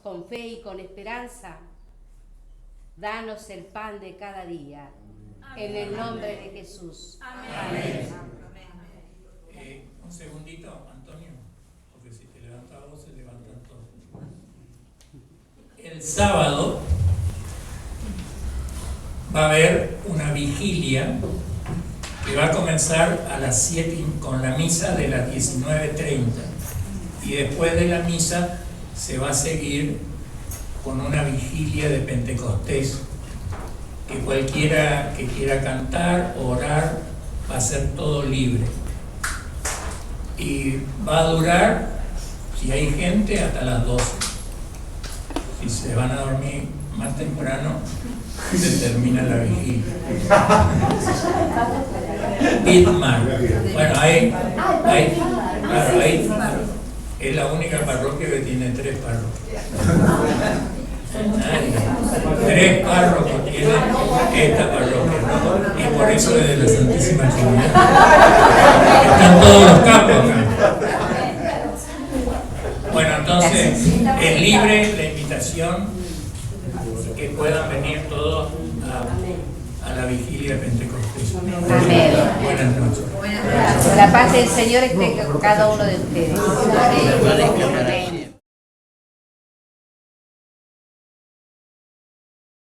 con fe y con esperanza, danos el pan de cada día. Amén. En el nombre de Jesús. Amén. Un segundito, Antonio, porque si te levantas vos, se levantan todos. El sábado va a haber una vigilia que va a comenzar a las 7 con la misa de las 19:30 y después de la misa se va a seguir con una vigilia de Pentecostés que cualquiera que quiera cantar o orar va a ser todo libre y va a durar, si hay gente, hasta las 12. Si se van a dormir más temprano, se termina la vigilia. Bitmar. Bueno, ahí es la única parroquia que tiene 3 parroquias. 3 párrocos tiene esta parroquia, ¿no? Y por eso es de la Santísima Trinidad. Están todos los capos acá. Bueno, entonces es libre la invitación que puedan venir todos a la vigilia de Pentecostés. Amén. Buenas noches. La paz del Señor esté con cada uno de ustedes. Amén.